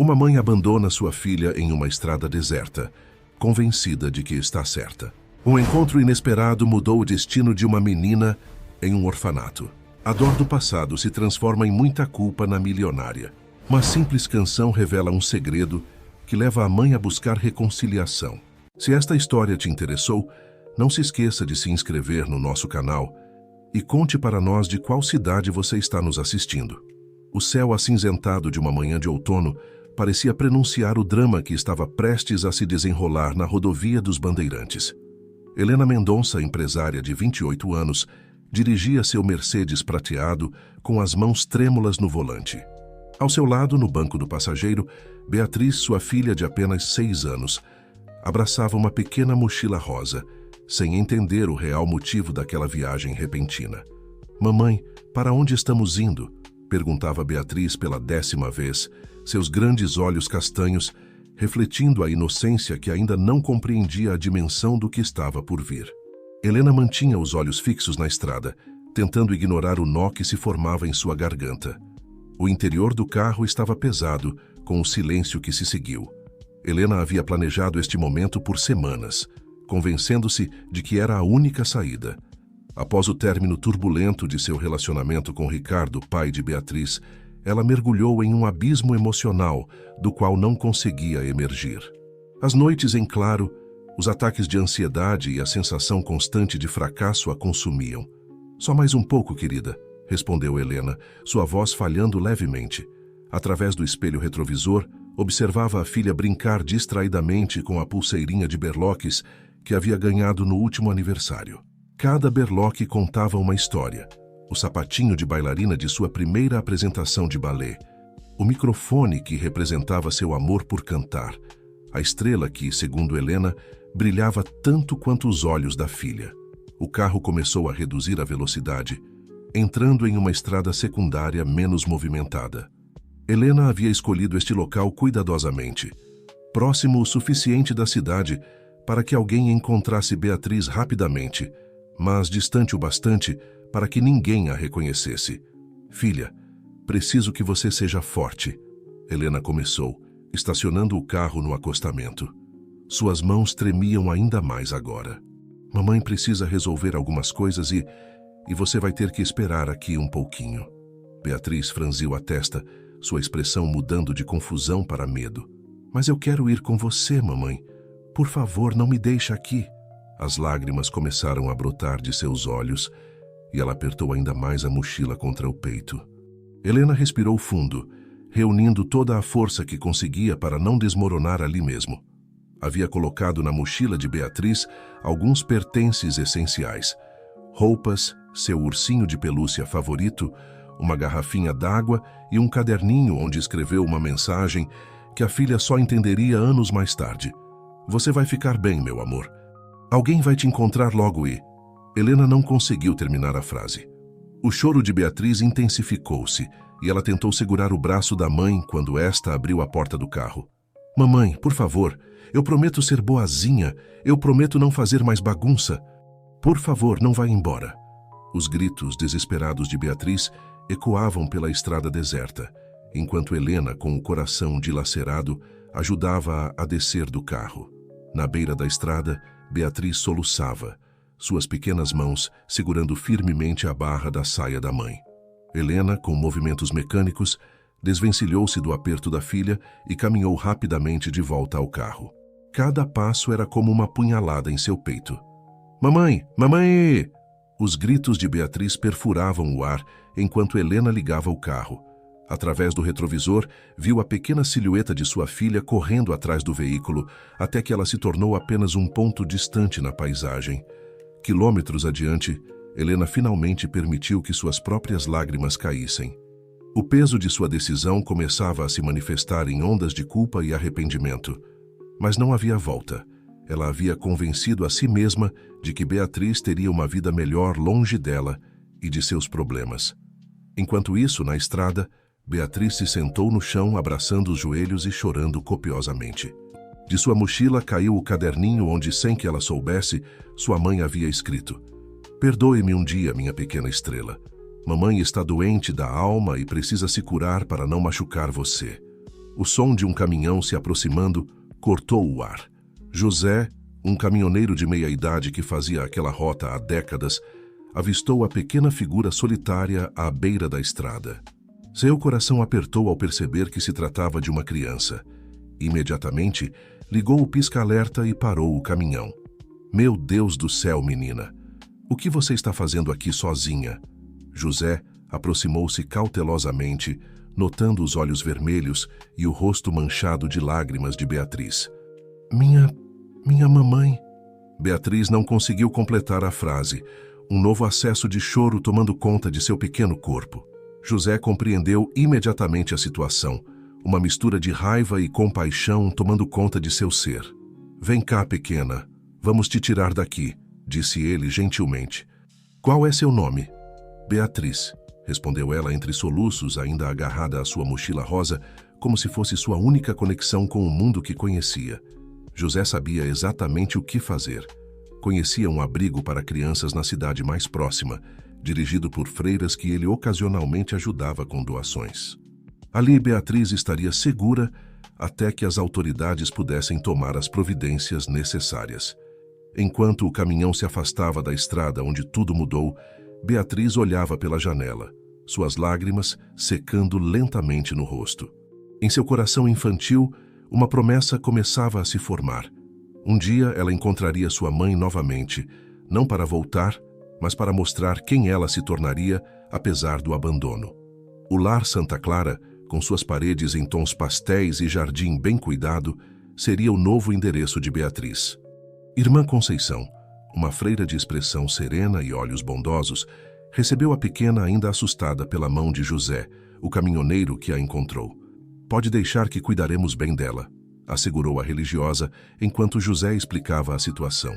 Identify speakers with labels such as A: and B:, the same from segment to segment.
A: Uma mãe abandona sua filha em uma estrada deserta, convencida de que está certa. Um encontro inesperado mudou o destino de uma menina em um orfanato. A dor do passado se transforma em muita culpa na milionária. Uma simples canção revela um segredo que leva a mãe a buscar reconciliação. Se esta história te interessou, não se esqueça de se inscrever no nosso canal e conte para nós de qual cidade você está nos assistindo. O céu acinzentado de uma manhã de outono parecia prenunciar o drama que estava prestes a se desenrolar na rodovia dos Bandeirantes. Helena Mendonça, empresária de 28 anos, dirigia seu Mercedes prateado com as mãos trêmulas no volante. Ao seu lado, no banco do passageiro, Beatriz, sua filha de apenas 6 anos, abraçava uma pequena mochila rosa, sem entender o real motivo daquela viagem repentina. "Mamãe, para onde estamos indo?", perguntava Beatriz pela 10ª vez, seus grandes olhos castanhos refletindo a inocência que ainda não compreendia a dimensão do que estava por vir. Helena mantinha os olhos fixos na estrada, tentando ignorar o nó que se formava em sua garganta. O interior do carro estava pesado, com o silêncio que se seguiu. Helena havia planejado este momento por semanas, convencendo-se de que era a única saída. Após o término turbulento de seu relacionamento com Ricardo, pai de Beatriz, ela mergulhou em um abismo emocional do qual não conseguia emergir. As noites em claro, os ataques de ansiedade e a sensação constante de fracasso a consumiam. "Só mais um pouco, querida", respondeu Helena, sua voz falhando levemente. Através do espelho retrovisor, observava a filha brincar distraidamente com a pulseirinha de berloques que havia ganhado no último aniversário. Cada berloque contava uma história. O sapatinho de bailarina de sua primeira apresentação de balé, o microfone que representava seu amor por cantar, a estrela que, segundo Helena, brilhava tanto quanto os olhos da filha. O carro começou a reduzir a velocidade, entrando em uma estrada secundária menos movimentada. Helena havia escolhido este local cuidadosamente, próximo o suficiente da cidade para que alguém encontrasse Beatriz rapidamente, mas distante o bastante para que ninguém a reconhecesse. "Filha, preciso que você seja forte", Helena começou, estacionando o carro no acostamento. Suas mãos tremiam ainda mais agora. "Mamãe precisa resolver algumas coisas e você vai ter que esperar aqui um pouquinho." Beatriz franziu a testa, sua expressão mudando de confusão para medo. "Mas eu quero ir com você, mamãe. Por favor, não me deixe aqui." As lágrimas começaram a brotar de seus olhos e ela apertou ainda mais a mochila contra o peito. Helena respirou fundo, reunindo toda a força que conseguia para não desmoronar ali mesmo. Havia colocado na mochila de Beatriz alguns pertences essenciais: roupas, seu ursinho de pelúcia favorito, uma garrafinha d'água e um caderninho onde escreveu uma mensagem que a filha só entenderia anos mais tarde. "Você vai ficar bem, meu amor. Alguém vai te encontrar logo e..." Helena não conseguiu terminar a frase. O choro de Beatriz intensificou-se e ela tentou segurar o braço da mãe quando esta abriu a porta do carro. "Mamãe, por favor, eu prometo ser boazinha, eu prometo não fazer mais bagunça. Por favor, não vá embora." Os gritos desesperados de Beatriz ecoavam pela estrada deserta, enquanto Helena, com o coração dilacerado, ajudava-a a descer do carro. Na beira da estrada, Beatriz soluçava, suas pequenas mãos segurando firmemente a barra da saia da mãe. Helena, com movimentos mecânicos, desvencilhou-se do aperto da filha e caminhou rapidamente de volta ao carro. Cada passo era como uma punhalada em seu peito. "Mamãe! Mamãe!" Os gritos de Beatriz perfuravam o ar enquanto Helena ligava o carro. Através do retrovisor, viu a pequena silhueta de sua filha correndo atrás do veículo, até que ela se tornou apenas um ponto distante na paisagem. Quilômetros adiante, Helena finalmente permitiu que suas próprias lágrimas caíssem. O peso de sua decisão começava a se manifestar em ondas de culpa e arrependimento. Mas não havia volta. Ela havia convencido a si mesma de que Beatriz teria uma vida melhor longe dela e de seus problemas. Enquanto isso, na estrada, Beatriz se sentou no chão, abraçando os joelhos e chorando copiosamente. De sua mochila caiu o caderninho onde, sem que ela soubesse, sua mãe havia escrito: "Perdoe-me um dia, minha pequena estrela. Mamãe está doente da alma e precisa se curar para não machucar você. O som de um caminhão se aproximando cortou o ar. José, um caminhoneiro de meia-idade que fazia aquela rota há décadas, avistou a pequena figura solitária à beira da estrada. Seu coração apertou ao perceber que se tratava de uma criança. Imediatamente, ligou o pisca-alerta e parou o caminhão. Meu Deus do céu, menina! O que você está fazendo aqui sozinha? José aproximou-se cautelosamente, notando os olhos vermelhos e o rosto manchado de lágrimas de Beatriz. Minha mamãe... Beatriz não conseguiu completar a frase. Um novo acesso de choro tomando conta de seu pequeno corpo. José compreendeu imediatamente a situação. Uma mistura de raiva e compaixão tomando conta de seu ser. Vem cá, pequena. Vamos te tirar daqui, disse ele gentilmente. Qual é seu nome? Beatriz, respondeu ela entre soluços, ainda agarrada à sua mochila rosa, como se fosse sua única conexão com o mundo que conhecia. José sabia exatamente o que fazer. Conhecia um abrigo para crianças na cidade mais próxima, dirigido por freiras que ele ocasionalmente ajudava com doações. Ali Beatriz estaria segura até que as autoridades pudessem tomar as providências necessárias. Enquanto o caminhão se afastava da estrada onde tudo mudou, Beatriz olhava pela janela, suas lágrimas secando lentamente no rosto. Em seu coração infantil, uma promessa começava a se formar. Um dia ela encontraria sua mãe novamente, não para voltar, mas para mostrar quem ela se tornaria apesar do abandono. O lar Santa Clara, com suas paredes em tons pastéis e jardim bem cuidado, seria o novo endereço de Beatriz. Irmã Conceição, uma freira de expressão serena e olhos bondosos, recebeu a pequena ainda assustada pela mão de José, o caminhoneiro que a encontrou. Pode deixar que cuidaremos bem dela, assegurou a religiosa, enquanto José explicava a situação.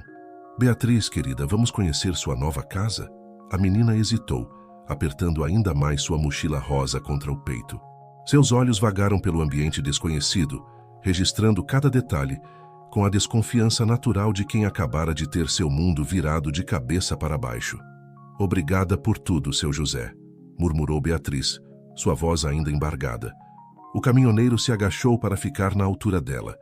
A: Beatriz, querida, vamos conhecer sua nova casa? A menina hesitou, apertando ainda mais sua mochila rosa contra o peito. Seus olhos vagaram pelo ambiente desconhecido, registrando cada detalhe, com a desconfiança natural de quem acabara de ter seu mundo virado de cabeça para baixo. Obrigada por tudo, seu José, murmurou Beatriz, sua voz ainda embargada. O caminhoneiro se agachou para ficar na altura dela.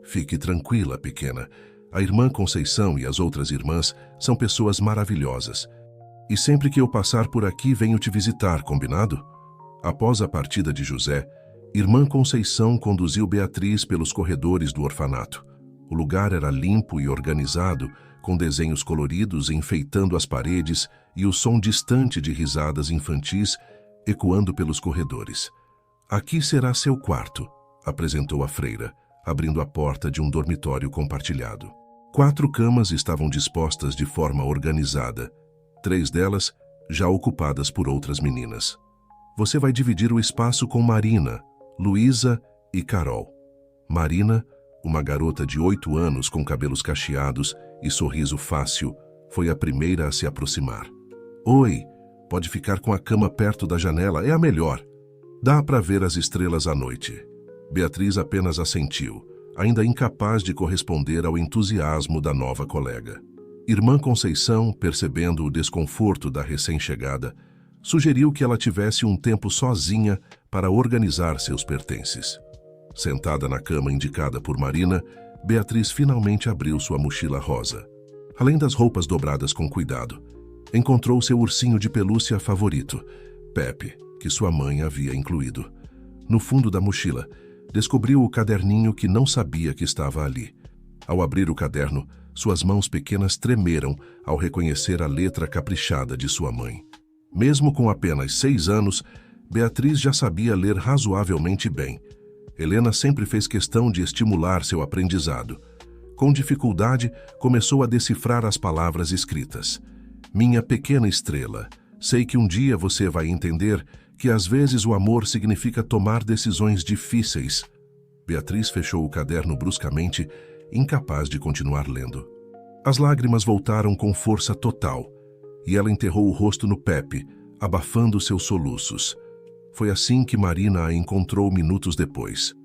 A: Fique tranquila, pequena. A irmã Conceição e as outras irmãs são pessoas maravilhosas. E sempre que eu passar por aqui, venho te visitar, combinado? Após a partida de José, irmã Conceição conduziu Beatriz pelos corredores do orfanato. O lugar era limpo e organizado, com desenhos coloridos enfeitando as paredes e o som distante de risadas infantis ecoando pelos corredores. Aqui será seu quarto, apresentou a freira, abrindo a porta de um dormitório compartilhado. 4 camas estavam dispostas de forma organizada, 3 delas já ocupadas por outras meninas. Você vai dividir o espaço com Marina, Luísa e Carol. Marina, uma garota de 8 anos com cabelos cacheados e sorriso fácil, foi a primeira a se aproximar. Oi, pode ficar com a cama perto da janela, é a melhor. Dá para ver as estrelas à noite. Beatriz apenas assentiu, ainda incapaz de corresponder ao entusiasmo da nova colega. Irmã Conceição, percebendo o desconforto da recém-chegada, sugeriu que ela tivesse um tempo sozinha para organizar seus pertences. Sentada na cama indicada por Marina, Beatriz finalmente abriu sua mochila rosa. Além das roupas dobradas com cuidado, encontrou seu ursinho de pelúcia favorito, Pepe, que sua mãe havia incluído. No fundo da mochila, descobriu o caderninho que não sabia que estava ali. Ao abrir o caderno, suas mãos pequenas tremeram ao reconhecer a letra caprichada de sua mãe. Mesmo com apenas 6 anos, Beatriz já sabia ler razoavelmente bem. Helena sempre fez questão de estimular seu aprendizado. Com dificuldade, começou a decifrar as palavras escritas. Minha pequena estrela, sei que um dia você vai entender que às vezes o amor significa tomar decisões difíceis. Beatriz fechou o caderno bruscamente, incapaz de continuar lendo. As lágrimas voltaram com força total, e ela enterrou o rosto no Pepe, abafando seus soluços. Foi assim que Marina a encontrou minutos depois.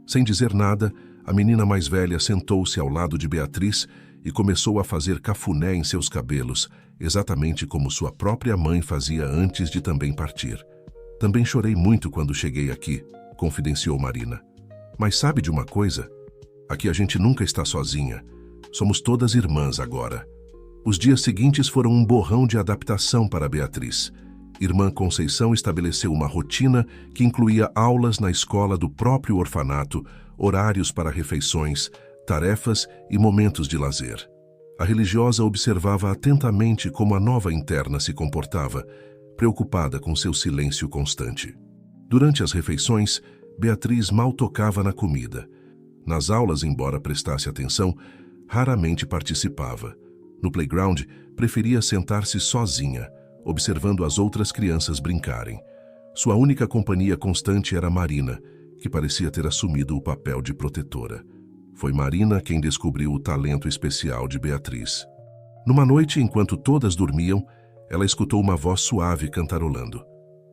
A: Sem dizer nada, a menina mais velha sentou-se ao lado de Beatriz e começou a fazer cafuné em seus cabelos, exatamente como sua própria mãe fazia antes de também partir. Também chorei muito quando cheguei aqui, confidenciou Marina. Mas sabe de uma coisa? Aqui a gente nunca está sozinha. Somos todas irmãs agora. Os dias seguintes foram um borrão de adaptação para Beatriz. Irmã Conceição estabeleceu uma rotina que incluía aulas na escola do próprio orfanato, horários para refeições, tarefas e momentos de lazer. A religiosa observava atentamente como a nova interna se comportava, preocupada com seu silêncio constante. Durante as refeições, Beatriz mal tocava na comida. Nas aulas, embora prestasse atenção, raramente participava. No playground, preferia sentar-se sozinha, observando as outras crianças brincarem. Sua única companhia constante era Marina, que parecia ter assumido o papel de protetora. Foi Marina quem descobriu o talento especial de Beatriz. Numa noite, enquanto todas dormiam, ela escutou uma voz suave cantarolando.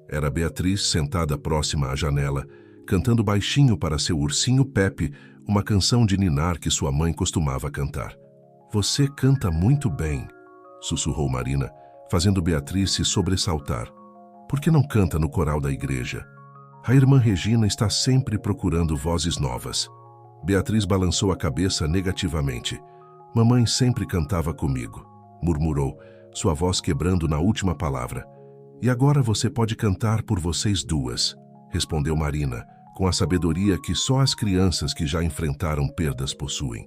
A: Era Beatriz sentada próxima à janela, cantando baixinho para seu ursinho Pepe uma canção de ninar que sua mãe costumava cantar. "Você canta muito bem", sussurrou Marina, fazendo Beatriz se sobressaltar. "Por que não canta no coral da igreja? A irmã Regina está sempre procurando vozes novas." Beatriz balançou a cabeça negativamente. "Mamãe sempre cantava comigo", murmurou, sua voz quebrando na última palavra. "E agora você pode cantar por vocês duas", respondeu Marina, com a sabedoria que só as crianças que já enfrentaram perdas possuem.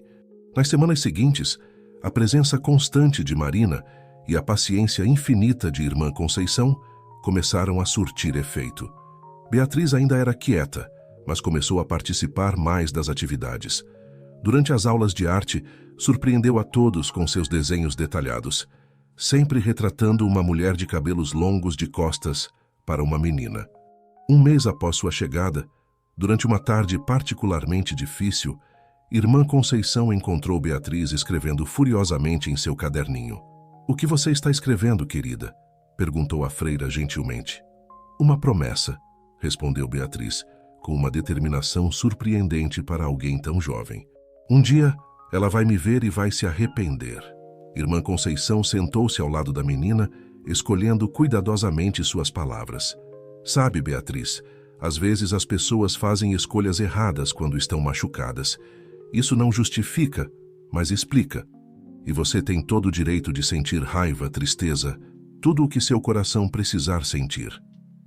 A: Nas semanas seguintes, a presença constante de Marina e a paciência infinita de irmã Conceição começaram a surtir efeito. Beatriz ainda era quieta, mas começou a participar mais das atividades. Durante as aulas de arte, surpreendeu a todos com seus desenhos detalhados, sempre retratando uma mulher de cabelos longos de costas para uma menina. Um mês após sua chegada, durante uma tarde particularmente difícil, irmã Conceição encontrou Beatriz escrevendo furiosamente em seu caderninho. "O que você está escrevendo, querida?", perguntou a freira gentilmente. "Uma promessa", respondeu Beatriz, com uma determinação surpreendente para alguém tão jovem. "Um dia, ela vai me ver e vai se arrepender." Irmã Conceição sentou-se ao lado da menina, escolhendo cuidadosamente suas palavras. "Sabe, Beatriz, às vezes as pessoas fazem escolhas erradas quando estão machucadas. Isso não justifica, mas explica. E você tem todo o direito de sentir raiva, tristeza, tudo o que seu coração precisar sentir."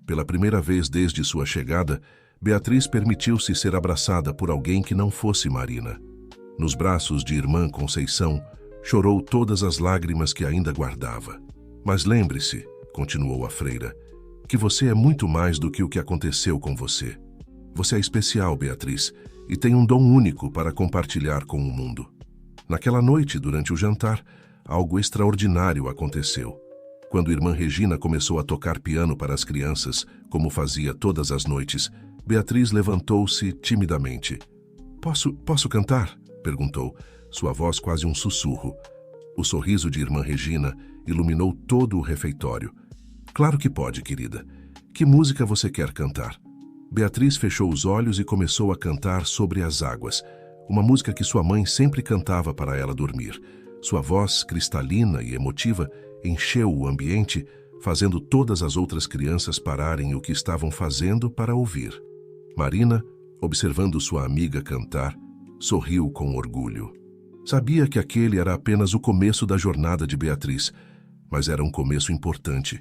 A: Pela primeira vez desde sua chegada, Beatriz permitiu-se ser abraçada por alguém que não fosse Marina. Nos braços de irmã Conceição, chorou todas as lágrimas que ainda guardava. "Mas lembre-se", continuou a freira, "que você é muito mais do que o que aconteceu com você. Você é especial, Beatriz, e tem um dom único para compartilhar com o mundo." Naquela noite, durante o jantar, algo extraordinário aconteceu. Quando irmã Regina começou a tocar piano para as crianças, como fazia todas as noites, Beatriz levantou-se timidamente. Posso cantar?", perguntou, sua voz quase um sussurro. O sorriso de irmã Regina iluminou todo o refeitório. "Claro que pode, querida. Que música você quer cantar?" Beatriz fechou os olhos e começou a cantar Sobre as Águas, uma música que sua mãe sempre cantava para ela dormir. Sua voz, cristalina e emotiva, encheu o ambiente, fazendo todas as outras crianças pararem o que estavam fazendo para ouvir. Marina, observando sua amiga cantar, sorriu com orgulho. Sabia que aquele era apenas o começo da jornada de Beatriz, mas era um começo importante.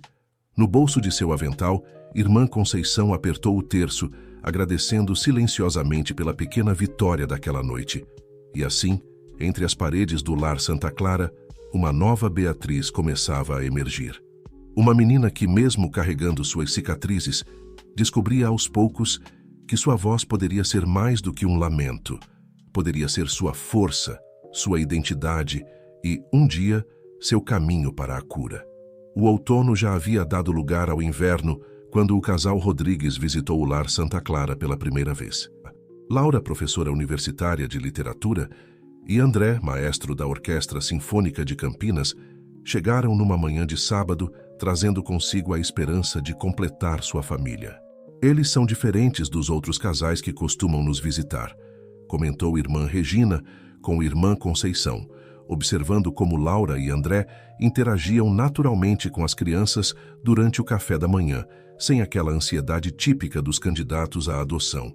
A: No bolso de seu avental, irmã Conceição apertou o terço, agradecendo silenciosamente pela pequena vitória daquela noite. E assim, entre as paredes do lar Santa Clara, uma nova Beatriz começava a emergir. Uma menina que, mesmo carregando suas cicatrizes, descobria aos poucos que sua voz poderia ser mais do que um lamento. Poderia ser sua força, sua identidade e, um dia, seu caminho para a cura. O outono já havia dado lugar ao inverno quando o casal Rodrigues visitou o lar Santa Clara pela primeira vez. Laura, professora universitária de literatura, e André, maestro da Orquestra Sinfônica de Campinas, chegaram numa manhã de sábado, trazendo consigo a esperança de completar sua família. "Eles são diferentes dos outros casais que costumam nos visitar", comentou irmã Regina com irmã Conceição, observando como Laura e André interagiam naturalmente com as crianças durante o café da manhã, sem aquela ansiedade típica dos candidatos à adoção.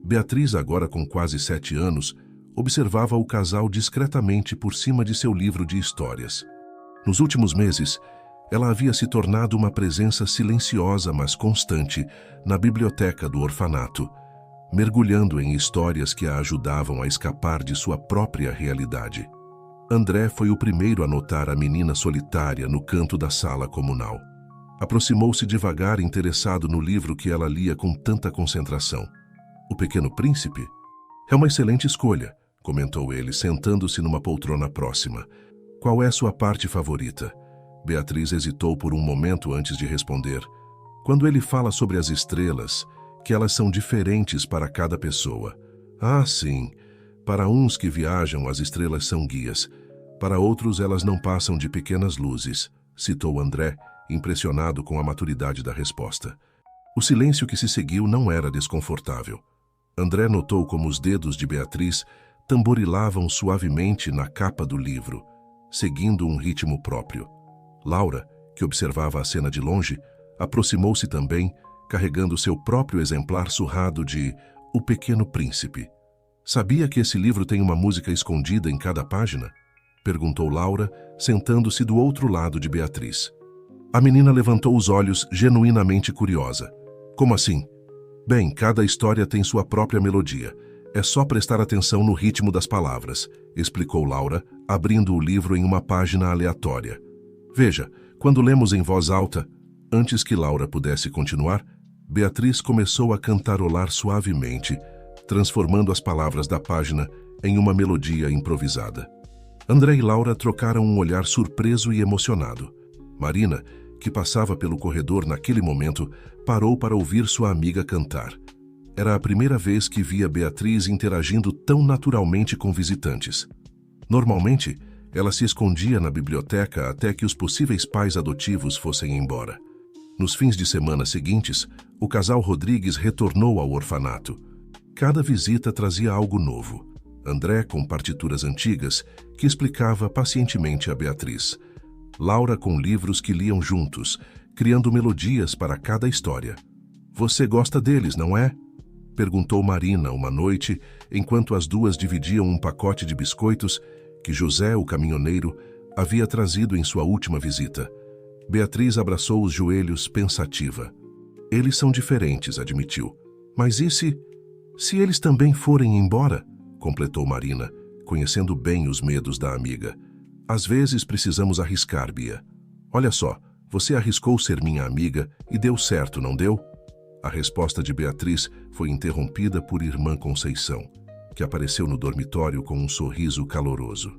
A: Beatriz, agora com quase 7 anos, observava o casal discretamente por cima de seu livro de histórias. Nos últimos meses, ela havia se tornado uma presença silenciosa, mas constante, na biblioteca do orfanato, mergulhando em histórias que a ajudavam a escapar de sua própria realidade. André foi o primeiro a notar a menina solitária no canto da sala comunal. Aproximou-se devagar, interessado no livro que ela lia com tanta concentração. O Pequeno Príncipe? É uma excelente escolha, comentou ele, sentando-se numa poltrona próxima. Qual é sua parte favorita? Beatriz hesitou por um momento antes de responder. Quando ele fala sobre as estrelas, que elas são diferentes para cada pessoa. Ah, sim. Para uns que viajam, as estrelas são guias. Para outros, elas não passam de pequenas luzes, citou André, impressionado com a maturidade da resposta. O silêncio que se seguiu não era desconfortável. André notou como os dedos de Beatriz tamborilavam suavemente na capa do livro, seguindo um ritmo próprio. Laura, que observava a cena de longe, aproximou-se também, carregando seu próprio exemplar surrado de O Pequeno Príncipe. Sabia que esse livro tem uma música escondida em cada página? Perguntou Laura, sentando-se do outro lado de Beatriz. A menina levantou os olhos, genuinamente curiosa. Como assim? Bem, cada história tem sua própria melodia. É só prestar atenção no ritmo das palavras, explicou Laura, abrindo o livro em uma página aleatória. Veja, quando lemos em voz alta, antes que Laura pudesse continuar, Beatriz começou a cantarolar suavemente, transformando as palavras da página em uma melodia improvisada. André e Laura trocaram um olhar surpreso e emocionado. Marina, que passava pelo corredor naquele momento, parou para ouvir sua amiga cantar. Era a primeira vez que via Beatriz interagindo tão naturalmente com visitantes. Normalmente, ela se escondia na biblioteca até que os possíveis pais adotivos fossem embora. Nos fins de semana seguintes, o casal Rodrigues retornou ao orfanato. Cada visita trazia algo novo. André com partituras antigas, que explicava pacientemente a Beatriz. Laura com livros que liam juntos, criando melodias para cada história. Você gosta deles, não é? Perguntou Marina uma noite, enquanto as duas dividiam um pacote de biscoitos que José, o caminhoneiro, havia trazido em sua última visita. Beatriz abraçou os joelhos, pensativa. Eles são diferentes, admitiu. Mas e se eles também forem embora? Completou Marina, conhecendo bem os medos da amiga. Às vezes precisamos arriscar, Bia. Olha só, você arriscou ser minha amiga e deu certo, não deu? A resposta de Beatriz foi interrompida por Irmã Conceição, que apareceu no dormitório com um sorriso caloroso.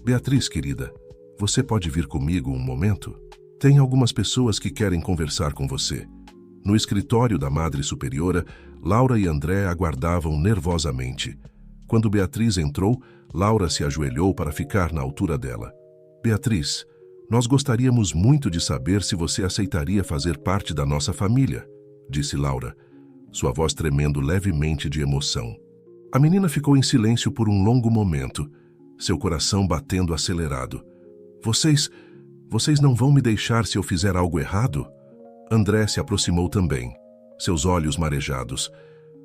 A: Beatriz, querida, você pode vir comigo um momento? Tem algumas pessoas que querem conversar com você. No escritório da Madre Superiora, Laura e André aguardavam nervosamente. Quando Beatriz entrou, Laura se ajoelhou para ficar na altura dela. Beatriz, nós gostaríamos muito de saber se você aceitaria fazer parte da nossa família, disse Laura, sua voz tremendo levemente de emoção. A menina ficou em silêncio por um longo momento, seu coração batendo acelerado. Vocês não vão me deixar se eu fizer algo errado? André se aproximou também, seus olhos marejados.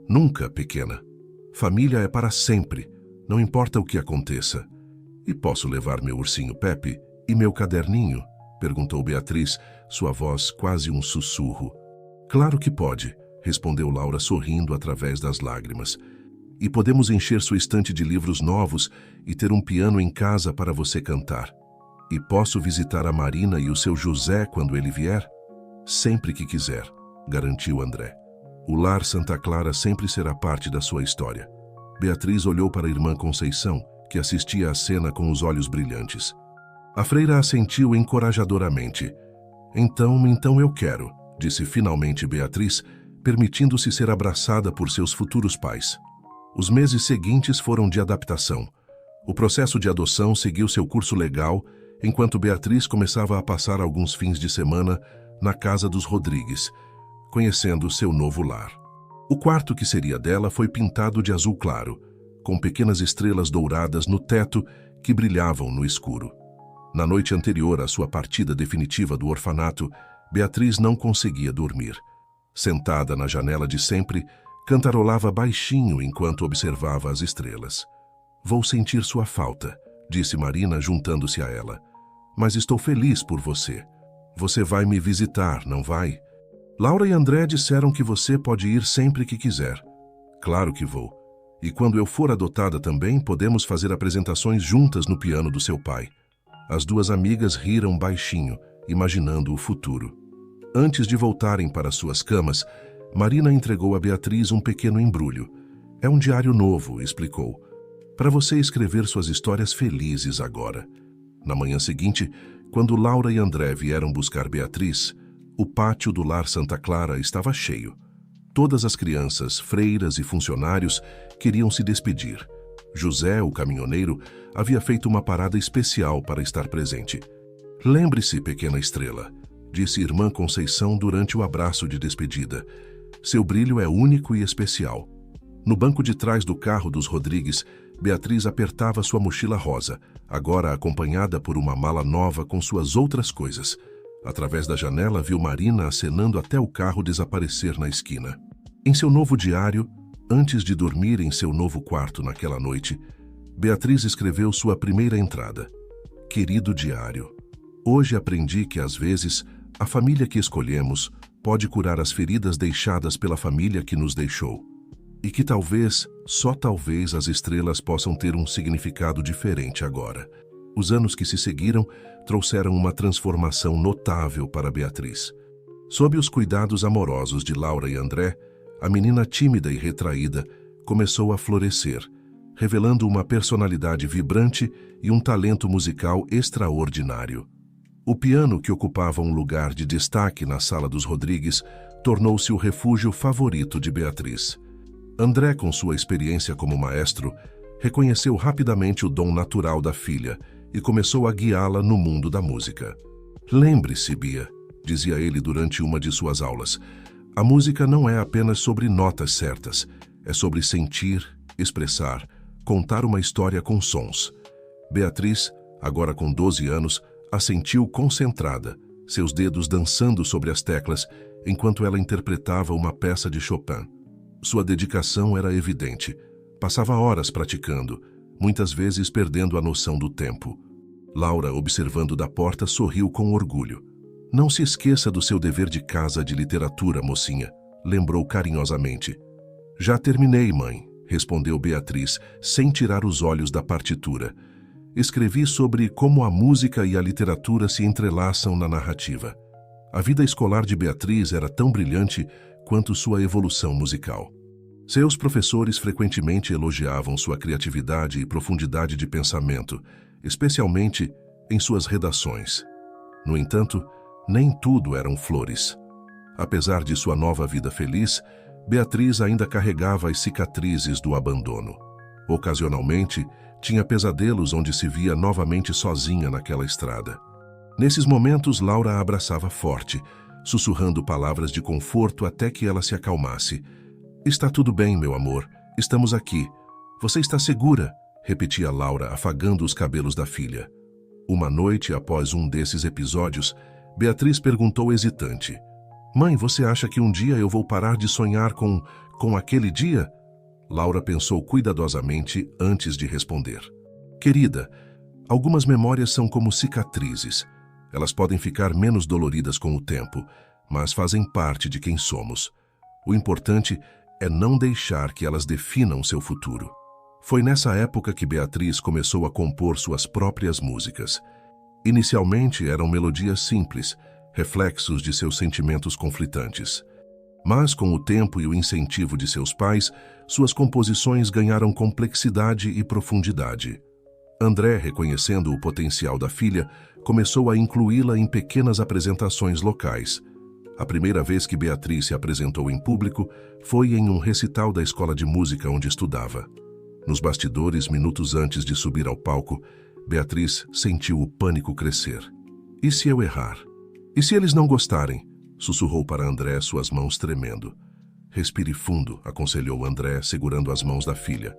A: Nunca, pequena. Família é para sempre, não importa o que aconteça. E posso levar meu ursinho Pepe e meu caderninho? Perguntou Beatriz, sua voz quase um sussurro. Claro que pode, respondeu Laura sorrindo através das lágrimas. E podemos encher sua estante de livros novos e ter um piano em casa para você cantar. E posso visitar a Marina e o seu José quando ele vier? Sempre que quiser, garantiu André. O lar Santa Clara sempre será parte da sua história. Beatriz olhou para a Irmã Conceição, que assistia à cena com os olhos brilhantes. A freira assentiu encorajadoramente. Então eu quero, disse finalmente Beatriz, permitindo-se ser abraçada por seus futuros pais. Os meses seguintes foram de adaptação. O processo de adoção seguiu seu curso legal, enquanto Beatriz começava a passar alguns fins de semana na casa dos Rodrigues, conhecendo seu novo lar. O quarto que seria dela foi pintado de azul claro, com pequenas estrelas douradas no teto que brilhavam no escuro. Na noite anterior à sua partida definitiva do orfanato, Beatriz não conseguia dormir. Sentada na janela de sempre, Cantarolava baixinho enquanto observava as estrelas. Vou sentir sua falta, disse Marina juntando-se a ela. Mas estou feliz por você. Você vai me visitar, não vai? Laura e André disseram que você pode ir sempre que quiser. Claro que vou. E quando eu for adotada também, podemos fazer apresentações juntas no piano do seu pai. As duas amigas riram baixinho, imaginando o futuro. Antes de voltarem para suas camas, Marina entregou a Beatriz um pequeno embrulho. É um diário novo, explicou. Para você escrever suas histórias felizes agora. Na manhã seguinte, quando Laura e André vieram buscar Beatriz, o pátio do Lar Santa Clara estava cheio. Todas as crianças, freiras e funcionários queriam se despedir. José, o caminhoneiro, havia feito uma parada especial para estar presente. Lembre-se, pequena estrela, disse irmã Conceição durante o abraço de despedida. Seu brilho é único e especial. No banco de trás do carro dos Rodrigues, Beatriz apertava sua mochila rosa, agora acompanhada por uma mala nova com suas outras coisas. Através da janela, viu Marina acenando até o carro desaparecer na esquina. Em seu novo diário, antes de dormir em seu novo quarto naquela noite, Beatriz escreveu sua primeira entrada. Querido diário, hoje aprendi que às vezes a família que escolhemos pode curar as feridas deixadas pela família que nos deixou. E que talvez, só talvez, as estrelas possam ter um significado diferente agora. Os anos que se seguiram trouxeram uma transformação notável para Beatriz. Sob os cuidados amorosos de Laura e André, a menina tímida e retraída começou a florescer, revelando uma personalidade vibrante e um talento musical extraordinário. O piano, que ocupava um lugar de destaque na sala dos Rodrigues, tornou-se o refúgio favorito de Beatriz. André, com sua experiência como maestro, reconheceu rapidamente o dom natural da filha e começou a guiá-la no mundo da música. Lembre-se, Bia, dizia ele durante uma de suas aulas, a música não é apenas sobre notas certas, é sobre sentir, expressar, contar uma história com sons. Beatriz, agora com 12 anos, assentiu concentrada, seus dedos dançando sobre as teclas, enquanto ela interpretava uma peça de Chopin. Sua dedicação era evidente. Passava horas praticando, muitas vezes perdendo a noção do tempo. Laura, observando da porta, sorriu com orgulho. Não se esqueça do seu dever de casa de literatura, mocinha, lembrou carinhosamente. Já terminei, mãe, respondeu Beatriz, sem tirar os olhos da partitura. Escrevi sobre como a música e a literatura se entrelaçam na narrativa. A vida escolar de Beatriz era tão brilhante quanto sua evolução musical. Seus professores frequentemente elogiavam sua criatividade e profundidade de pensamento, especialmente em suas redações. No entanto, nem tudo eram flores. Apesar de sua nova vida feliz, Beatriz ainda carregava as cicatrizes do abandono. Ocasionalmente, tinha pesadelos onde se via novamente sozinha naquela estrada. Nesses momentos, Laura a abraçava forte, sussurrando palavras de conforto até que ela se acalmasse. Está tudo bem, meu amor. Estamos aqui. Você está segura? Repetia Laura, afagando os cabelos da filha. Uma noite após um desses episódios, Beatriz perguntou hesitante. Mãe, você acha que um dia eu vou parar de sonhar com aquele dia? Laura pensou cuidadosamente antes de responder. Querida, algumas memórias são como cicatrizes. Elas podem ficar menos doloridas com o tempo, mas fazem parte de quem somos. O importante é não deixar que elas definam seu futuro. Foi nessa época que Beatriz começou a compor suas próprias músicas. Inicialmente eram melodias simples, reflexos de seus sentimentos conflitantes. Mas com o tempo e o incentivo de seus pais, suas composições ganharam complexidade e profundidade. André, reconhecendo o potencial da filha, começou a incluí-la em pequenas apresentações locais. A primeira vez que Beatriz se apresentou em público foi em um recital da escola de música onde estudava. Nos bastidores, minutos antes de subir ao palco, Beatriz sentiu o pânico crescer. E se eu errar? E se eles não gostarem? Sussurrou para André, suas mãos tremendo. Respire fundo, aconselhou André, segurando as mãos da filha.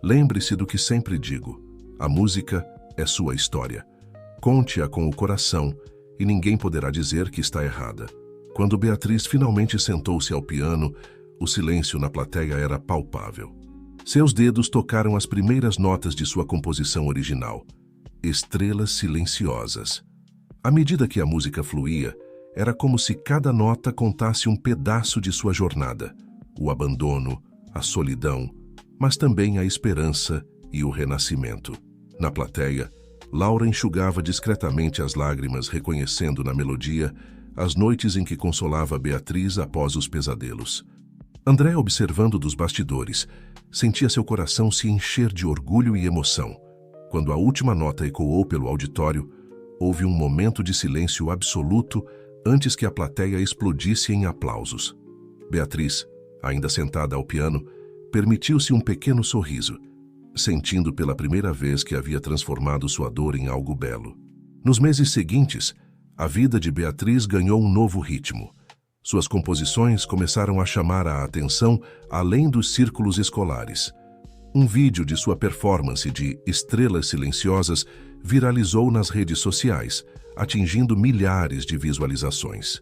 A: Lembre-se do que sempre digo. A música é sua história. Conte-a com o coração e ninguém poderá dizer que está errada. Quando Beatriz finalmente sentou-se ao piano, O silêncio na plateia era palpável. Seus dedos tocaram as primeiras notas de sua composição original, Estrelas Silenciosas. À medida que a música fluía, era como se cada nota contasse um pedaço de sua jornada, o abandono, a solidão, mas também a esperança e o renascimento. Na plateia, Laura enxugava discretamente as lágrimas, reconhecendo na melodia as noites em que consolava Beatriz após os pesadelos. André, observando dos bastidores, sentia seu coração se encher de orgulho e emoção. Quando a última nota ecoou pelo auditório, houve um momento de silêncio absoluto antes que a plateia explodisse em aplausos. Beatriz, ainda sentada ao piano, permitiu-se um pequeno sorriso, sentindo pela primeira vez que havia transformado sua dor em algo belo. Nos meses seguintes, a vida de Beatriz ganhou um novo ritmo. Suas composições começaram a chamar a atenção além dos círculos escolares. Um vídeo de sua performance de Estrelas Silenciosas viralizou nas redes sociais, atingindo milhares de visualizações.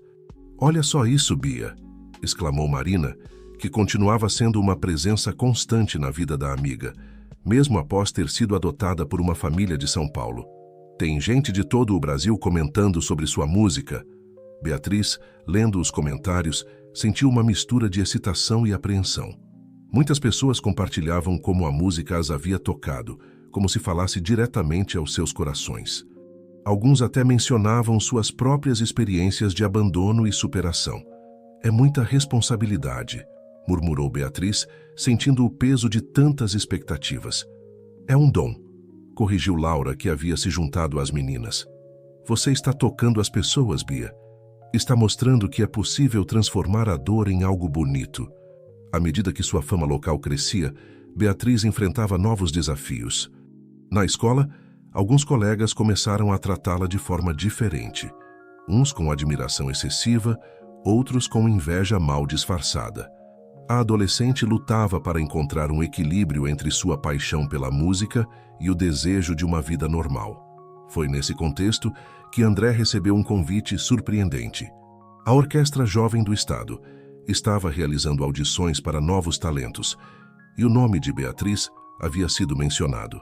A: "Olha só isso, Bia!", exclamou Marina, que continuava sendo uma presença constante na vida da amiga, mesmo após ter sido adotada por uma família de São Paulo. "Tem gente de todo o Brasil comentando sobre sua música." Beatriz, lendo os comentários, sentiu uma mistura de excitação e apreensão. Muitas pessoas compartilhavam como a música as havia tocado, como se falasse diretamente aos seus corações. Alguns até mencionavam suas próprias experiências de abandono e superação. "É muita responsabilidade", murmurou Beatriz, sentindo o peso de tantas expectativas. "É um dom", corrigiu Laura, que havia se juntado às meninas. "Você está tocando as pessoas, Bia. Está mostrando que é possível transformar a dor em algo bonito." À medida que sua fama local crescia, Beatriz enfrentava novos desafios. Na escola, alguns colegas começaram a tratá-la de forma diferente. Uns com admiração excessiva, outros com inveja mal disfarçada. A adolescente lutava para encontrar um equilíbrio entre sua paixão pela música e o desejo de uma vida normal. Foi nesse contexto que André recebeu um convite surpreendente. A Orquestra Jovem do Estado estava realizando audições para novos talentos, e o nome de Beatriz havia sido mencionado.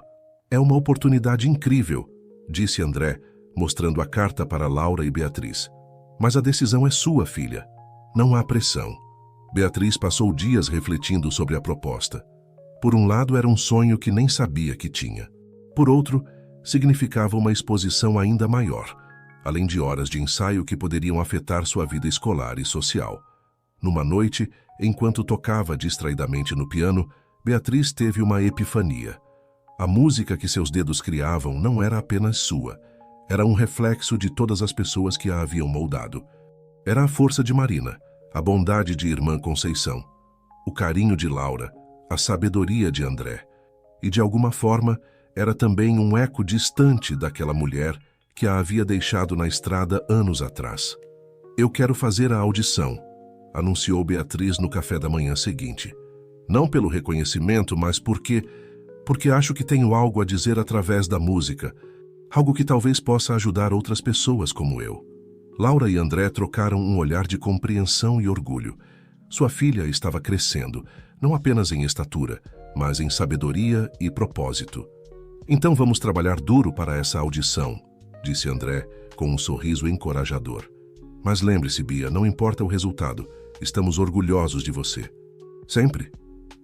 A: "É uma oportunidade incrível", disse André, mostrando a carta para Laura e Beatriz. "Mas a decisão é sua, filha. Não há pressão." Beatriz passou dias refletindo sobre a proposta. Por um lado, era um sonho que nem sabia que tinha. Por outro, significava uma exposição ainda maior, além de horas de ensaio que poderiam afetar sua vida escolar e social. Numa noite, enquanto tocava distraidamente no piano, Beatriz teve uma epifania. A música que seus dedos criavam não era apenas sua. Era um reflexo de todas as pessoas que a haviam moldado. Era a força de Marina, a bondade de irmã Conceição, o carinho de Laura, a sabedoria de André. E, de alguma forma, era também um eco distante daquela mulher que a havia deixado na estrada anos atrás. "Eu quero fazer a audição", anunciou Beatriz no café da manhã seguinte. "Não pelo reconhecimento, mas porque acho que tenho algo a dizer através da música, algo que talvez possa ajudar outras pessoas como eu." Laura e André trocaram um olhar de compreensão e orgulho. Sua filha estava crescendo, não apenas em estatura, mas em sabedoria e propósito. "Então vamos trabalhar duro para essa audição", disse André, com um sorriso encorajador. "Mas lembre-se, Bia, não importa o resultado, estamos orgulhosos de você." Sempre.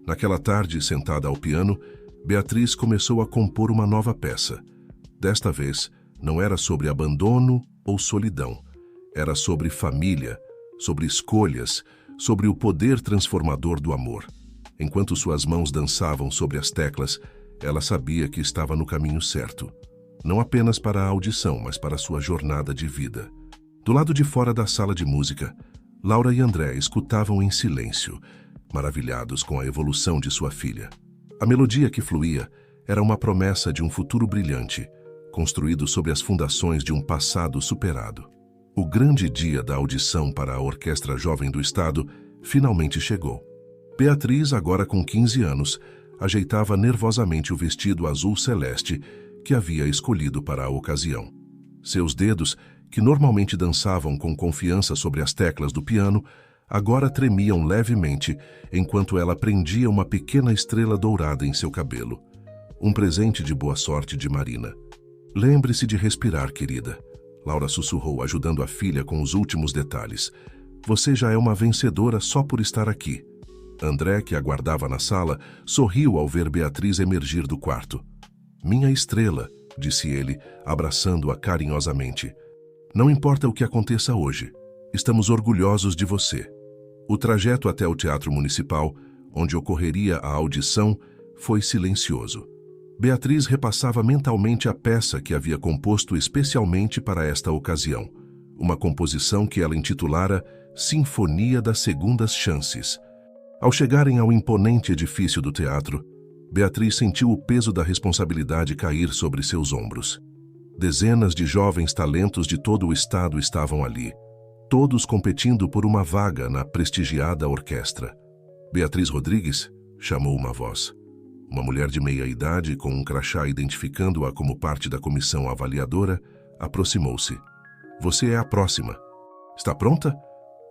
A: Naquela tarde, sentada ao piano, Beatriz começou a compor uma nova peça. Desta vez, não era sobre abandono ou solidão. Era sobre família, sobre escolhas, sobre o poder transformador do amor. Enquanto suas mãos dançavam sobre as teclas, ela sabia que estava no caminho certo. Não apenas para a audição, mas para sua jornada de vida. Do lado de fora da sala de música, Laura e André escutavam em silêncio, maravilhados com a evolução de sua filha. A melodia que fluía era uma promessa de um futuro brilhante, construído sobre as fundações de um passado superado. O grande dia da audição para a Orquestra Jovem do Estado finalmente chegou. Beatriz, agora com 15 anos, ajeitava nervosamente o vestido azul celeste que havia escolhido para a ocasião. Seus dedos, que normalmente dançavam com confiança sobre as teclas do piano, agora tremiam levemente enquanto ela prendia uma pequena estrela dourada em seu cabelo. Um presente de boa sorte de Marina. Lembre-se de respirar, querida. Laura sussurrou, ajudando a filha com os últimos detalhes. Você já é uma vencedora só por estar aqui. André, que aguardava na sala, sorriu ao ver Beatriz emergir do quarto. Minha estrela, disse ele, abraçando-a carinhosamente. Não importa o que aconteça hoje, estamos orgulhosos de você. O trajeto até o Teatro Municipal, onde ocorreria a audição, foi silencioso. Beatriz repassava mentalmente a peça que havia composto especialmente para esta ocasião, uma composição que ela intitulara Sinfonia das Segundas Chances. Ao chegarem ao imponente edifício do teatro, Beatriz sentiu o peso da responsabilidade cair sobre seus ombros. Dezenas de jovens talentos de todo o estado estavam ali, todos competindo por uma vaga na prestigiada orquestra. Beatriz Rodrigues, chamou uma voz. Uma mulher de meia-idade, com um crachá identificando-a como parte da comissão avaliadora, aproximou-se. Você é a próxima. Está pronta?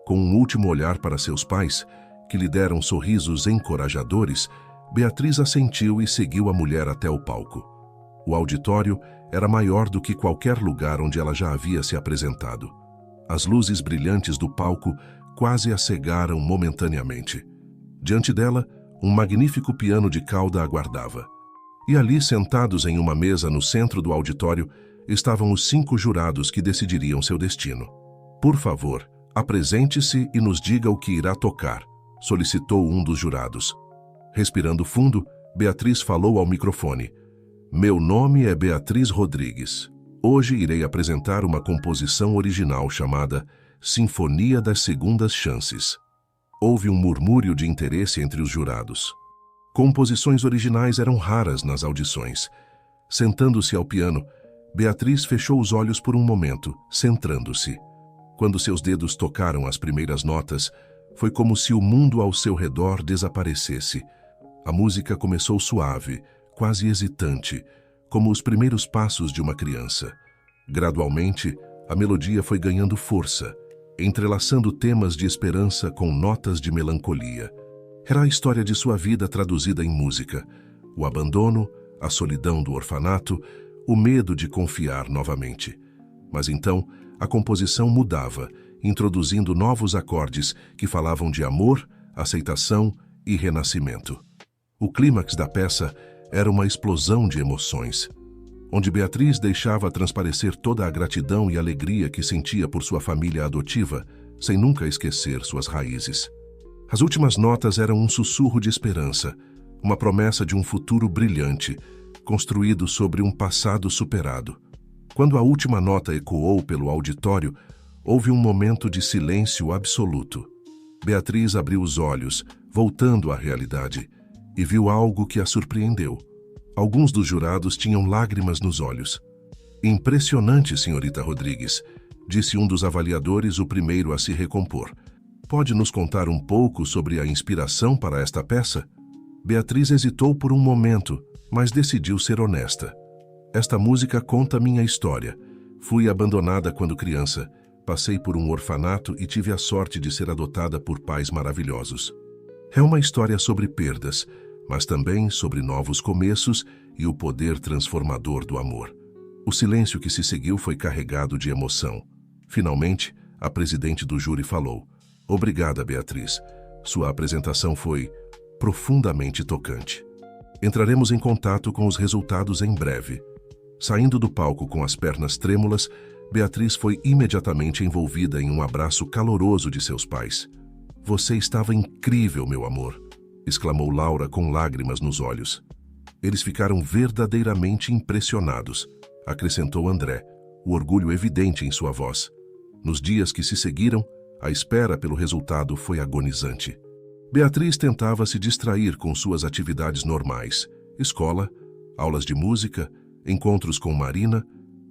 A: Com um último olhar para seus pais, que lhe deram sorrisos encorajadores, Beatriz assentiu e seguiu a mulher até o palco. O auditório era maior do que qualquer lugar onde ela já havia se apresentado. As luzes brilhantes do palco quase a cegaram momentaneamente. Diante dela, um magnífico piano de cauda aguardava. E ali, sentados em uma mesa no centro do auditório, estavam os 5 jurados que decidiriam seu destino. Por favor, apresente-se e nos diga o que irá tocar, solicitou um dos jurados. Respirando fundo, Beatriz falou ao microfone. Meu nome é Beatriz Rodrigues. Hoje irei apresentar uma composição original chamada Sinfonia das Segundas Chances. Houve um murmúrio de interesse entre os jurados. Composições originais eram raras nas audições. Sentando-se ao piano, Beatriz fechou os olhos por um momento, centrando-se. Quando seus dedos tocaram as primeiras notas, foi como se o mundo ao seu redor desaparecesse. A música começou suave, quase hesitante, como os primeiros passos de uma criança. Gradualmente, a melodia foi ganhando força, entrelaçando temas de esperança com notas de melancolia. Era a história de sua vida traduzida em música. O abandono, a solidão do orfanato, o medo de confiar novamente. Mas então, a composição mudava, introduzindo novos acordes que falavam de amor, aceitação e renascimento. O clímax da peça era uma explosão de emoções, onde Beatriz deixava transparecer toda a gratidão e alegria que sentia por sua família adotiva, sem nunca esquecer suas raízes. As últimas notas eram um sussurro de esperança, uma promessa de um futuro brilhante, construído sobre um passado superado. Quando a última nota ecoou pelo auditório, houve um momento de silêncio absoluto. Beatriz abriu os olhos, voltando à realidade, e viu algo que a surpreendeu. Alguns dos jurados tinham lágrimas nos olhos. Impressionante, senhorita Rodrigues, disse um dos avaliadores, o primeiro a se recompor. Pode nos contar um pouco sobre a inspiração para esta peça? Beatriz hesitou por um momento, mas decidiu ser honesta. Esta música conta minha história. Fui abandonada quando criança, passei por um orfanato e tive a sorte de ser adotada por pais maravilhosos. É uma história sobre perdas, mas também sobre novos começos e o poder transformador do amor. O silêncio que se seguiu foi carregado de emoção. Finalmente, a presidente do júri falou. Obrigada, Beatriz. Sua apresentação foi profundamente tocante. Entraremos em contato com os resultados em breve. Saindo do palco com as pernas trêmulas, Beatriz foi imediatamente envolvida em um abraço caloroso de seus pais. Você estava incrível, meu amor, exclamou Laura com lágrimas nos olhos. Eles ficaram verdadeiramente impressionados, acrescentou André, o orgulho evidente em sua voz. Nos dias que se seguiram, a espera pelo resultado foi agonizante. Beatriz tentava se distrair com suas atividades normais, escola, aulas de música, encontros com Marina,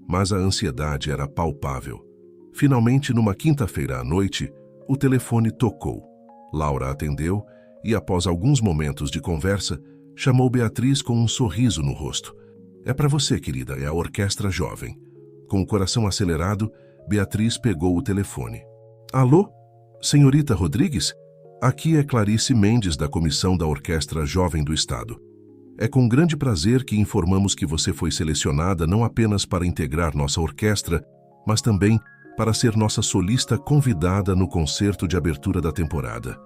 A: mas a ansiedade era palpável. Finalmente, numa quinta-feira à noite, o telefone tocou. Laura atendeu e, após alguns momentos de conversa, chamou Beatriz com um sorriso no rosto. É para você, querida, é a orquestra jovem. Com o coração acelerado, Beatriz pegou o telefone. Alô? Senhorita Rodrigues, aqui é Clarice Mendes, da Comissão da Orquestra Jovem do Estado. É com grande prazer que informamos que você foi selecionada não apenas para integrar nossa orquestra, mas também para ser nossa solista convidada no concerto de abertura da temporada.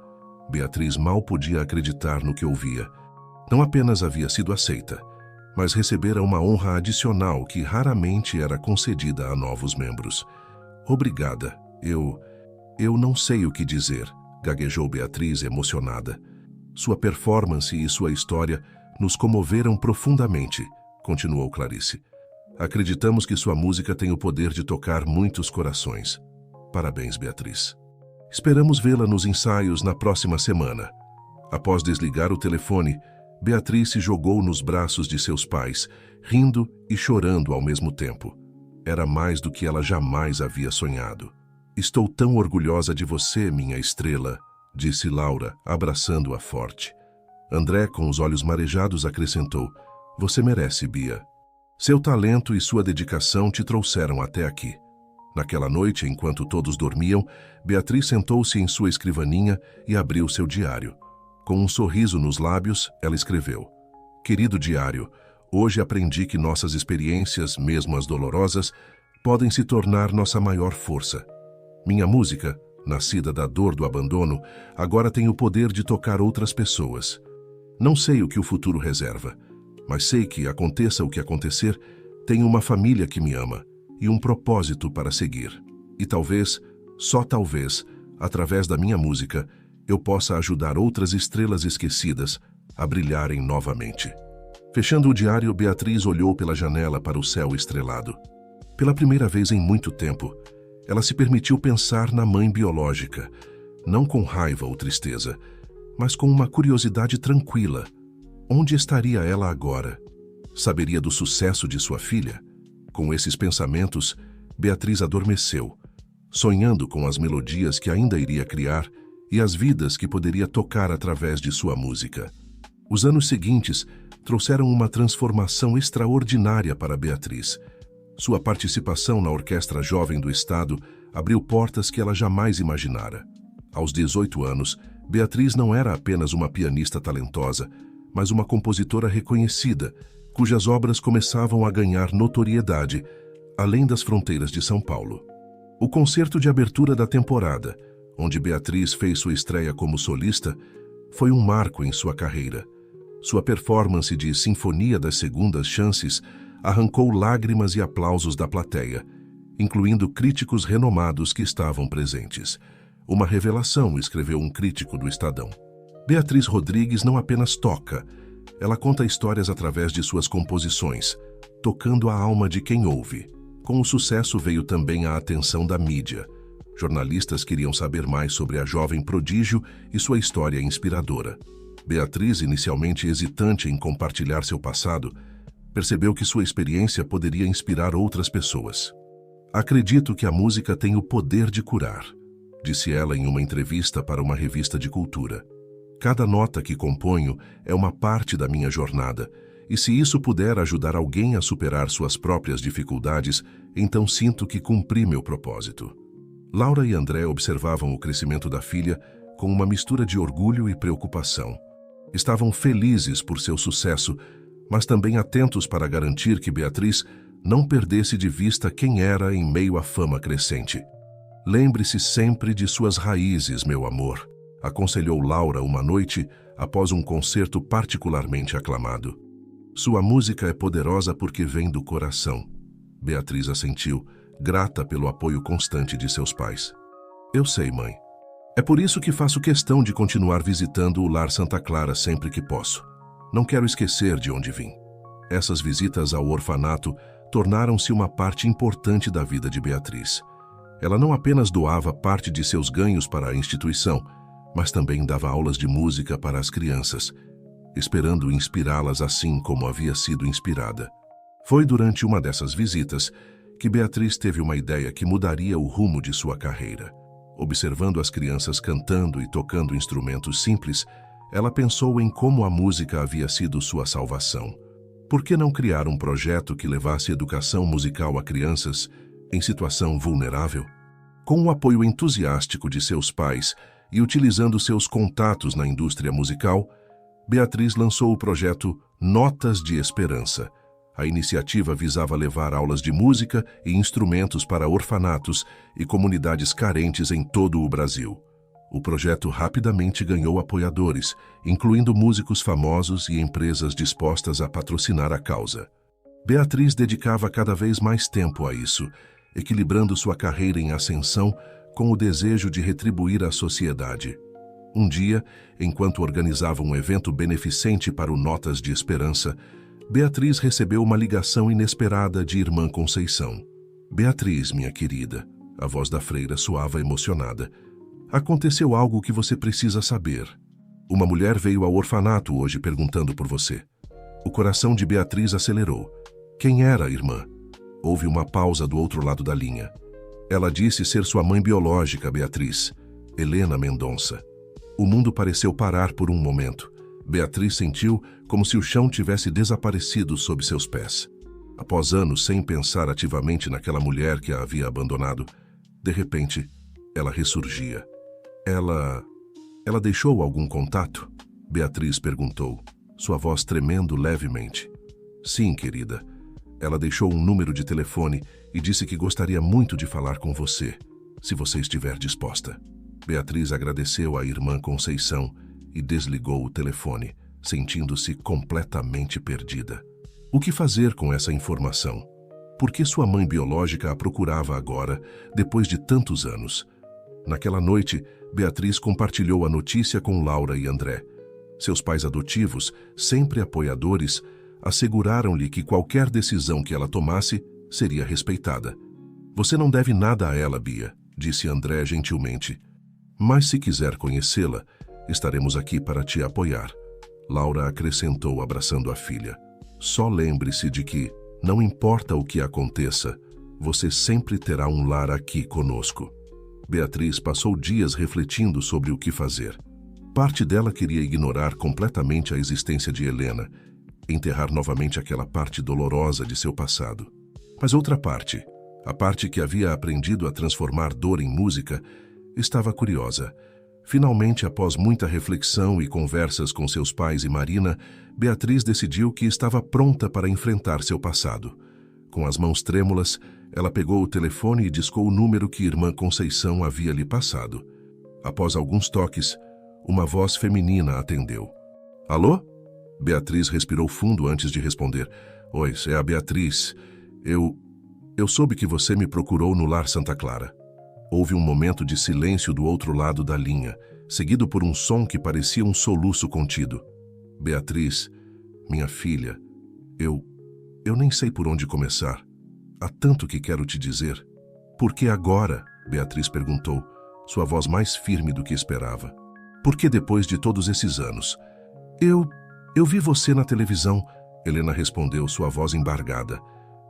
A: Beatriz mal podia acreditar no que ouvia. Não apenas havia sido aceita, mas recebera uma honra adicional que raramente era concedida a novos membros. Obrigada. Eu não sei o que dizer, gaguejou Beatriz emocionada. Sua performance e sua história nos comoveram profundamente, continuou Clarice. Acreditamos que sua música tem o poder de tocar muitos corações. Parabéns, Beatriz. Esperamos vê-la nos ensaios na próxima semana. Após desligar o telefone, Beatriz se jogou nos braços de seus pais, rindo e chorando ao mesmo tempo. Era mais do que ela jamais havia sonhado. Estou tão orgulhosa de você, minha estrela, disse Laura, abraçando-a forte. André, com os olhos marejados, acrescentou: Você merece, Bia. Seu talento e sua dedicação te trouxeram até aqui. Naquela noite, enquanto todos dormiam, Beatriz sentou-se em sua escrivaninha e abriu seu diário. Com um sorriso nos lábios, ela escreveu: Querido diário, hoje aprendi que nossas experiências, mesmo as dolorosas, podem se tornar nossa maior força. Minha música, nascida da dor do abandono, agora tem o poder de tocar outras pessoas. Não sei o que o futuro reserva, mas sei que, aconteça o que acontecer, tenho uma família que me ama e um propósito para seguir. E talvez, só talvez, através da minha música, eu possa ajudar outras estrelas esquecidas a brilharem novamente. Fechando o diário, Beatriz olhou pela janela para o céu estrelado. Pela primeira vez em muito tempo, ela se permitiu pensar na mãe biológica, não com raiva ou tristeza, mas com uma curiosidade tranquila. Onde estaria ela agora? Saberia do sucesso de sua filha? Com esses pensamentos, Beatriz adormeceu, sonhando com as melodias que ainda iria criar e as vidas que poderia tocar através de sua música. Os anos seguintes trouxeram uma transformação extraordinária para Beatriz. Sua participação na Orquestra Jovem do Estado abriu portas que ela jamais imaginara. Aos 18 anos, Beatriz não era apenas uma pianista talentosa, mas uma compositora reconhecida, cujas obras começavam a ganhar notoriedade, além das fronteiras de São Paulo. O concerto de abertura da temporada, onde Beatriz fez sua estreia como solista, foi um marco em sua carreira. Sua performance de Sinfonia das Segundas Chances arrancou lágrimas e aplausos da plateia, incluindo críticos renomados que estavam presentes. Uma revelação, escreveu um crítico do Estadão. Beatriz Rodrigues não apenas toca, ela conta histórias através de suas composições, tocando a alma de quem ouve. Com o sucesso veio também a atenção da mídia. Jornalistas queriam saber mais sobre a jovem prodígio e sua história inspiradora. Beatriz, inicialmente hesitante em compartilhar seu passado, percebeu que sua experiência poderia inspirar outras pessoas. Acredito que a música tem o poder de curar, disse ela em uma entrevista para uma revista de cultura. Cada nota que componho é uma parte da minha jornada, e se isso puder ajudar alguém a superar suas próprias dificuldades, então sinto que cumpri meu propósito. Laura e André observavam o crescimento da filha com uma mistura de orgulho e preocupação. Estavam felizes por seu sucesso, mas também atentos para garantir que Beatriz não perdesse de vista quem era em meio à fama crescente. Lembre-se sempre de suas raízes, meu amor, aconselhou Laura uma noite após um concerto particularmente aclamado. Sua música é poderosa porque vem do coração. Beatriz assentiu, grata pelo apoio constante de seus pais. Eu sei, mãe. É por isso que faço questão de continuar visitando o Lar Santa Clara sempre que posso. Não quero esquecer de onde vim. Essas visitas ao orfanato tornaram-se uma parte importante da vida de Beatriz. Ela não apenas doava parte de seus ganhos para a instituição, mas também dava aulas de música para as crianças, esperando inspirá-las assim como havia sido inspirada. Foi durante uma dessas visitas que Beatriz teve uma ideia que mudaria o rumo de sua carreira. Observando as crianças cantando e tocando instrumentos simples, ela pensou em como a música havia sido sua salvação. Por que não criar um projeto que levasse educação musical a crianças em situação vulnerável? Com o apoio entusiástico de seus pais e utilizando seus contatos na indústria musical, Beatriz lançou o projeto Notas de Esperança. A iniciativa visava levar aulas de música e instrumentos para orfanatos e comunidades carentes em todo o Brasil. O projeto rapidamente ganhou apoiadores, incluindo músicos famosos e empresas dispostas a patrocinar a causa. Beatriz dedicava cada vez mais tempo a isso, equilibrando sua carreira em ascensão com o desejo de retribuir à sociedade. Um dia, enquanto organizava um evento beneficente para o Notas de Esperança, Beatriz recebeu uma ligação inesperada de Irmã Conceição. "Beatriz, minha querida", a voz da freira soava emocionada. "Aconteceu algo que você precisa saber. Uma mulher veio ao orfanato hoje perguntando por você." O coração de Beatriz acelerou. "Quem era, irmã?" Houve uma pausa do outro lado da linha. "Ela disse ser sua mãe biológica, Beatriz, Helena Mendonça." O mundo pareceu parar por um momento. Beatriz sentiu como se o chão tivesse desaparecido sob seus pés. Após anos sem pensar ativamente naquela mulher que a havia abandonado, de repente, ela ressurgia. Ela deixou algum contato?" Beatriz perguntou, sua voz tremendo levemente. "Sim, querida. Ela deixou um número de telefone e disse que gostaria muito de falar com você, se você estiver disposta." Beatriz agradeceu à Irmã Conceição e desligou o telefone, sentindo-se completamente perdida. O que fazer com essa informação? Por que sua mãe biológica a procurava agora, depois de tantos anos? Naquela noite, Beatriz compartilhou a notícia com Laura e André. Seus pais adotivos, sempre apoiadores, asseguraram-lhe que qualquer decisão que ela tomasse seria respeitada. "Você não deve nada a ela, Bia", disse André gentilmente. "Mas se quiser conhecê-la, estaremos aqui para te apoiar", Laura acrescentou, abraçando a filha. "Só lembre-se de que, não importa o que aconteça, você sempre terá um lar aqui conosco." Beatriz passou dias refletindo sobre o que fazer. Parte dela queria ignorar completamente a existência de Helena, enterrar novamente aquela parte dolorosa de seu passado. Mas outra parte, a parte que havia aprendido a transformar dor em música, estava curiosa. Finalmente, após muita reflexão e conversas com seus pais e Marina, Beatriz decidiu que estava pronta para enfrentar seu passado. Com as mãos trêmulas, ela pegou o telefone e discou o número que Irmã Conceição havia lhe passado. Após alguns toques, uma voz feminina atendeu. "Alô?" Beatriz respirou fundo antes de responder. "Oi, é a Beatriz. Eu soube que você me procurou no Lar Santa Clara." Houve um momento de silêncio do outro lado da linha, seguido por um som que parecia um soluço contido. "Beatriz, minha filha, eu nem sei por onde começar. Há tanto que quero te dizer." "Por que agora?" Beatriz perguntou, sua voz mais firme do que esperava. "Por que depois de todos esses anos?" Eu vi você na televisão", Helena respondeu, sua voz embargada.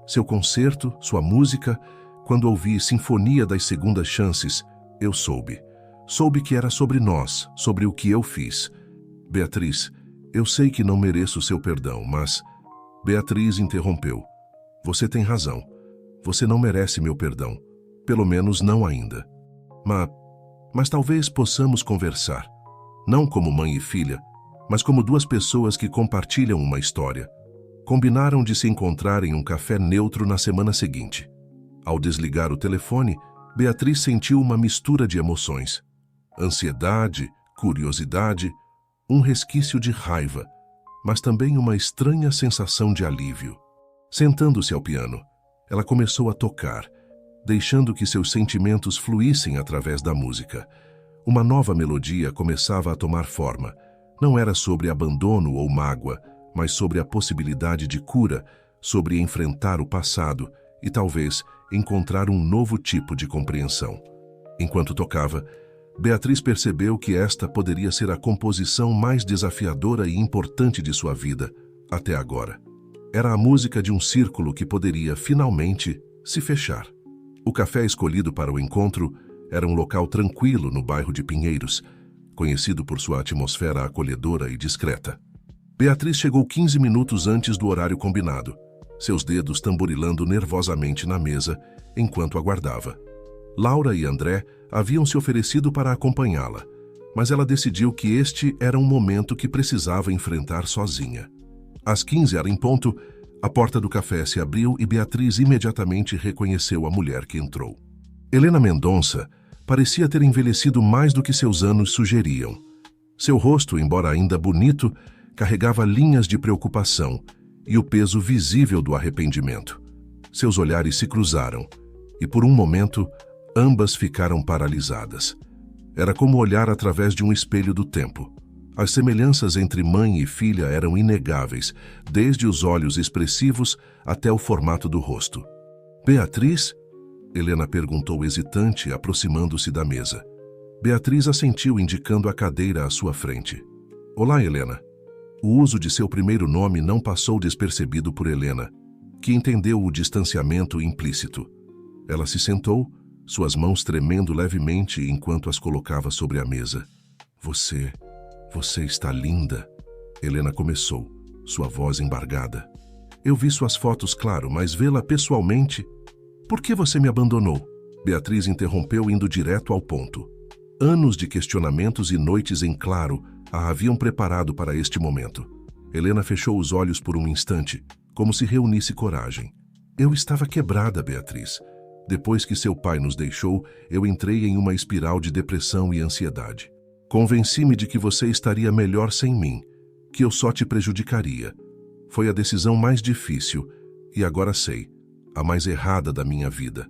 A: "Seu concerto, sua música. Quando ouvi Sinfonia das Segundas Chances, eu soube. Soube que era sobre nós, sobre o que eu fiz." "Beatriz, eu sei que não mereço seu perdão, mas..." Beatriz interrompeu. "Você tem razão. Você não merece meu perdão. Pelo menos não ainda. Mas talvez possamos conversar. Não como mãe e filha, mas como duas pessoas que compartilham uma história." Combinaram de se encontrar em um café neutro na semana seguinte. Ao desligar o telefone, Beatriz sentiu uma mistura de emoções. Ansiedade, curiosidade, um resquício de raiva, mas também uma estranha sensação de alívio. Sentando-se ao piano, ela começou a tocar, deixando que seus sentimentos fluíssem através da música. Uma nova melodia começava a tomar forma. Não era sobre abandono ou mágoa, mas sobre a possibilidade de cura, sobre enfrentar o passado e talvez encontrar um novo tipo de compreensão. Enquanto tocava, Beatriz percebeu que esta poderia ser a composição mais desafiadora e importante de sua vida até agora. Era a música de um círculo que poderia, finalmente, se fechar. O café escolhido para o encontro era um local tranquilo no bairro de Pinheiros, conhecido por sua atmosfera acolhedora e discreta. Beatriz chegou 15 minutos antes do horário combinado, seus dedos tamborilando nervosamente na mesa enquanto aguardava. Laura e André haviam se oferecido para acompanhá-la, mas ela decidiu que este era um momento que precisava enfrentar sozinha. Às 15h em ponto, a porta do café se abriu e Beatriz imediatamente reconheceu a mulher que entrou. Helena Mendonça parecia ter envelhecido mais do que seus anos sugeriam. Seu rosto, embora ainda bonito, carregava linhas de preocupação e o peso visível do arrependimento. Seus olhares se cruzaram e, por um momento, ambas ficaram paralisadas. Era como olhar através de um espelho do tempo. As semelhanças entre mãe e filha eram inegáveis, desde os olhos expressivos até o formato do rosto. "Beatriz?" Helena perguntou hesitante, aproximando-se da mesa. Beatriz assentiu, indicando a cadeira à sua frente. "Olá, Helena." O uso de seu primeiro nome não passou despercebido por Helena, que entendeu o distanciamento implícito. Ela se sentou, suas mãos tremendo levemente enquanto as colocava sobre a mesa. Você está linda." Helena começou, sua voz embargada. "Eu vi suas fotos, claro, mas vê-la pessoalmente... Por que você me abandonou?" Beatriz interrompeu, indo direto ao ponto. Anos de questionamentos e noites em claro a haviam preparado para este momento. Helena fechou os olhos por um instante, como se reunisse coragem. "Eu estava quebrada, Beatriz. Depois que seu pai nos deixou, eu entrei em uma espiral de depressão e ansiedade. Convenci-me de que você estaria melhor sem mim, que eu só te prejudicaria. Foi a decisão mais difícil, e agora sei, a mais errada da minha vida."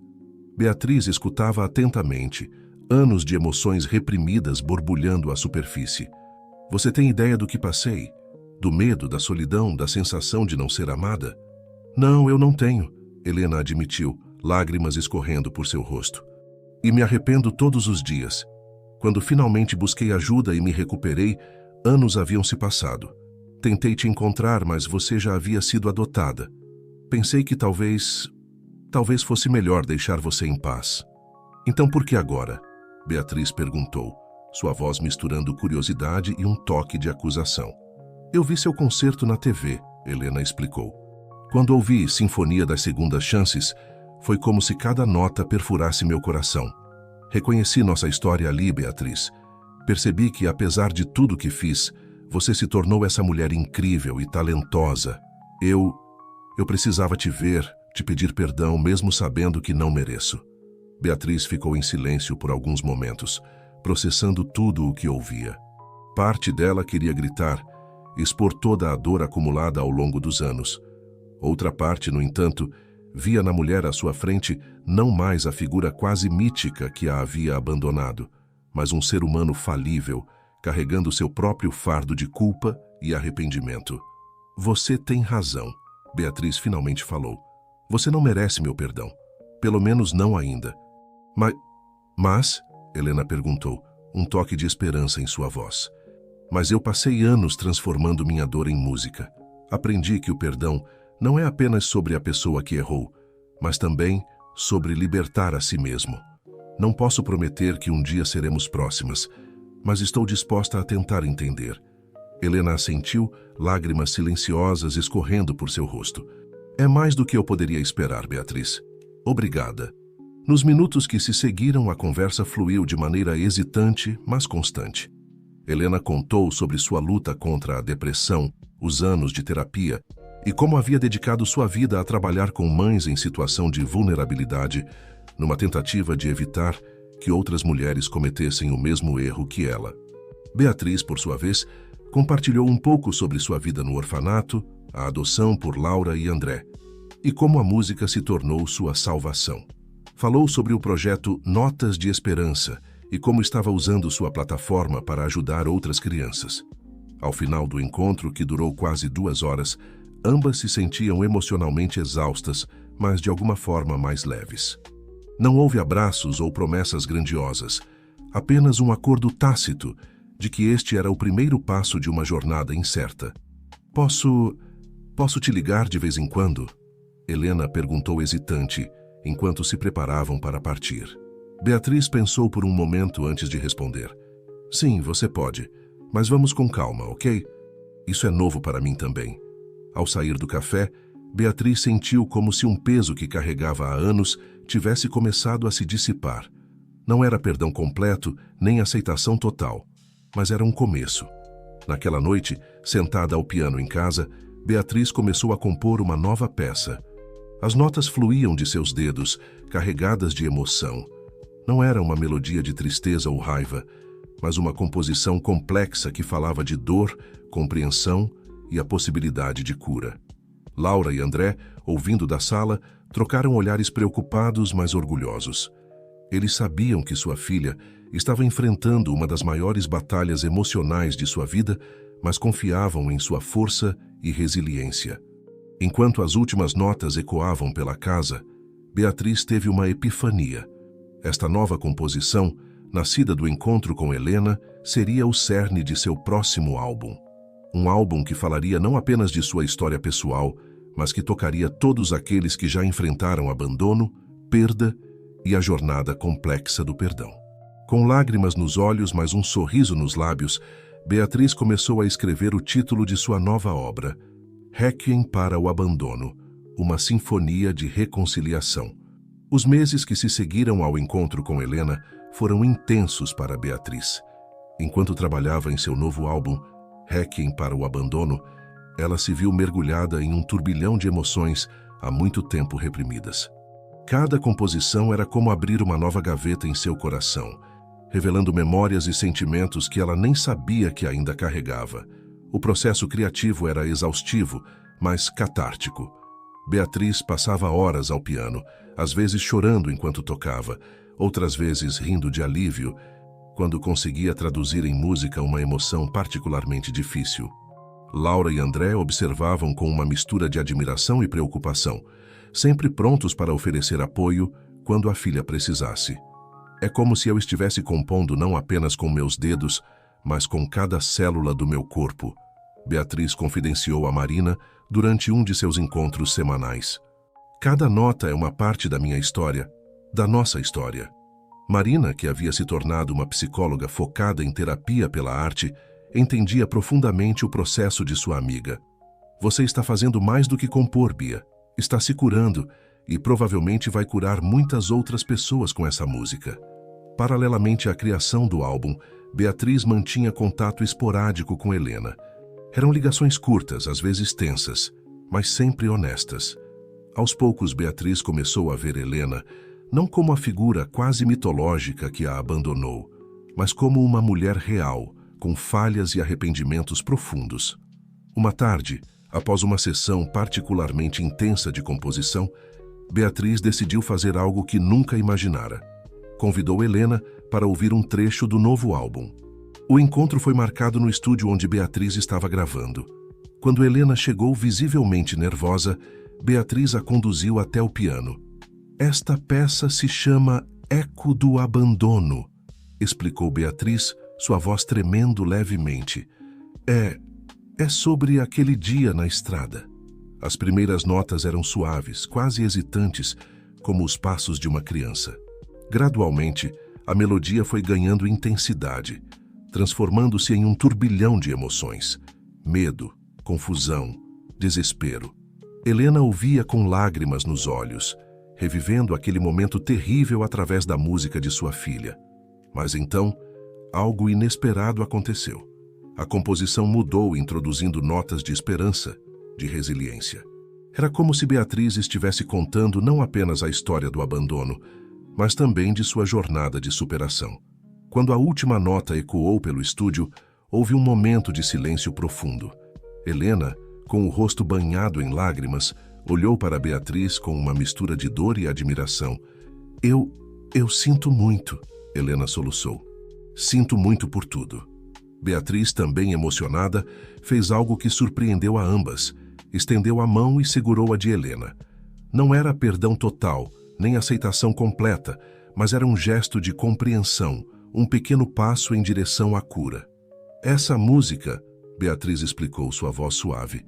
A: Beatriz escutava atentamente, anos de emoções reprimidas borbulhando à superfície. "Você tem ideia do que passei? Do medo, da solidão, da sensação de não ser amada?" "Não, eu não tenho", Helena admitiu, lágrimas escorrendo por seu rosto. "E me arrependo todos os dias. Quando finalmente busquei ajuda e me recuperei, anos haviam se passado. Tentei te encontrar, mas você já havia sido adotada. Pensei que talvez fosse melhor deixar você em paz." "Então por que agora?" Beatriz perguntou, sua voz misturando curiosidade e um toque de acusação. "Eu vi seu concerto na TV", Helena explicou. "Quando ouvi Sinfonia das Segundas Chances, foi como se cada nota perfurasse meu coração. Reconheci nossa história ali, Beatriz. Percebi que, apesar de tudo que fiz, você se tornou essa mulher incrível e talentosa. Eu precisava te ver, te pedir perdão, mesmo sabendo que não mereço." Beatriz ficou em silêncio por alguns momentos, processando tudo o que ouvia. Parte dela queria gritar, expor toda a dor acumulada ao longo dos anos. Outra parte, no entanto, via na mulher à sua frente não mais a figura quase mítica que a havia abandonado, mas um ser humano falível, carregando seu próprio fardo de culpa e arrependimento. "Você tem razão", Beatriz finalmente falou. "Você não merece meu perdão. Pelo menos não ainda." Mas, Helena perguntou, um toque de esperança em sua voz. "Mas eu passei anos transformando minha dor em música. Aprendi que o perdão não é apenas sobre a pessoa que errou, mas também sobre libertar a si mesmo. Não posso prometer que um dia seremos próximas, mas estou disposta a tentar entender." Helena assentiu, lágrimas silenciosas escorrendo por seu rosto. "É mais do que eu poderia esperar, Beatriz. Obrigada." Nos minutos que se seguiram, a conversa fluiu de maneira hesitante, mas constante. Helena contou sobre sua luta contra a depressão, os anos de terapia e como havia dedicado sua vida a trabalhar com mães em situação de vulnerabilidade, numa tentativa de evitar que outras mulheres cometessem o mesmo erro que ela. Beatriz, por sua vez, compartilhou um pouco sobre sua vida no orfanato, a adoção por Laura e André, e como a música se tornou sua salvação. Falou sobre o projeto Notas de Esperança e como estava usando sua plataforma para ajudar outras crianças. Ao final do encontro, que durou quase 2 horas, ambas se sentiam emocionalmente exaustas, mas de alguma forma mais leves. Não houve abraços ou promessas grandiosas, apenas um acordo tácito de que este era o primeiro passo de uma jornada incerta. Posso te ligar de vez em quando?" Helena perguntou hesitante, enquanto se preparavam para partir. Beatriz pensou por um momento antes de responder. "Sim, você pode, mas vamos com calma, ok? Isso é novo para mim também." Ao sair do café, Beatriz sentiu como se um peso que carregava há anos tivesse começado a se dissipar. Não era perdão completo, nem aceitação total, mas era um começo. Naquela noite, sentada ao piano em casa, Beatriz começou a compor uma nova peça. As notas fluíam de seus dedos, carregadas de emoção. Não era uma melodia de tristeza ou raiva, mas uma composição complexa que falava de dor, compreensão e a possibilidade de cura. Laura e André, ouvindo da sala, trocaram olhares preocupados, mas orgulhosos. Eles sabiam que sua filha estava enfrentando uma das maiores batalhas emocionais de sua vida, mas confiavam em sua força e resiliência. Enquanto as últimas notas ecoavam pela casa, Beatriz teve uma epifania. Esta nova composição, nascida do encontro com Helena, seria o cerne de seu próximo álbum. Um álbum que falaria não apenas de sua história pessoal, mas que tocaria todos aqueles que já enfrentaram abandono, perda e a jornada complexa do perdão. Com lágrimas nos olhos, mas um sorriso nos lábios, Beatriz começou a escrever o título de sua nova obra, Requiem para o Abandono, uma sinfonia de reconciliação. Os meses que se seguiram ao encontro com Helena foram intensos para Beatriz. Enquanto trabalhava em seu novo álbum, Requiem para o Abandono, ela se viu mergulhada em um turbilhão de emoções há muito tempo reprimidas. Cada composição era como abrir uma nova gaveta em seu coração, revelando memórias e sentimentos que ela nem sabia que ainda carregava. O processo criativo era exaustivo, mas catártico. Beatriz passava horas ao piano, às vezes chorando enquanto tocava, outras vezes rindo de alívio, quando conseguia traduzir em música uma emoção particularmente difícil. Laura e André observavam com uma mistura de admiração e preocupação, sempre prontos para oferecer apoio quando a filha precisasse. É como se eu estivesse compondo não apenas com meus dedos, mas com cada célula do meu corpo, Beatriz confidenciou a Marina durante um de seus encontros semanais. Cada nota é uma parte da minha história, da nossa história. Marina, que havia se tornado uma psicóloga focada em terapia pela arte, entendia profundamente o processo de sua amiga. Você está fazendo mais do que compor, Bia. Está se curando e provavelmente vai curar muitas outras pessoas com essa música. Paralelamente à criação do álbum, Beatriz mantinha contato esporádico com Helena. Eram ligações curtas, às vezes tensas, mas sempre honestas. Aos poucos, Beatriz começou a ver Helena não como a figura quase mitológica que a abandonou, mas como uma mulher real, com falhas e arrependimentos profundos. Uma tarde, após uma sessão particularmente intensa de composição, Beatriz decidiu fazer algo que nunca imaginara. Convidou Helena para ouvir um trecho do novo álbum. O encontro foi marcado no estúdio onde Beatriz estava gravando. Quando Helena chegou visivelmente nervosa, Beatriz a conduziu até o piano. Esta peça se chama Eco do Abandono, explicou Beatriz, sua voz tremendo levemente. É sobre aquele dia na estrada. As primeiras notas eram suaves, quase hesitantes, como os passos de uma criança. Gradualmente, a melodia foi ganhando intensidade, transformando-se em um turbilhão de emoções. Medo, confusão, desespero. Helena ouvia com lágrimas nos olhos, revivendo aquele momento terrível através da música de sua filha. Mas então, algo inesperado aconteceu. A composição mudou, introduzindo notas de esperança, de resiliência. Era como se Beatriz estivesse contando não apenas a história do abandono, mas também de sua jornada de superação. Quando a última nota ecoou pelo estúdio, houve um momento de silêncio profundo. Helena, com o rosto banhado em lágrimas, olhou para Beatriz com uma mistura de dor e admiração. Eu sinto muito, Helena soluçou. Sinto muito por tudo. Beatriz, também emocionada, fez algo que surpreendeu a ambas. Estendeu a mão e segurou a de Helena. Não era perdão total, nem aceitação completa, mas era um gesto de compreensão, um pequeno passo em direção à cura. Essa música, Beatriz explicou, sua voz suave,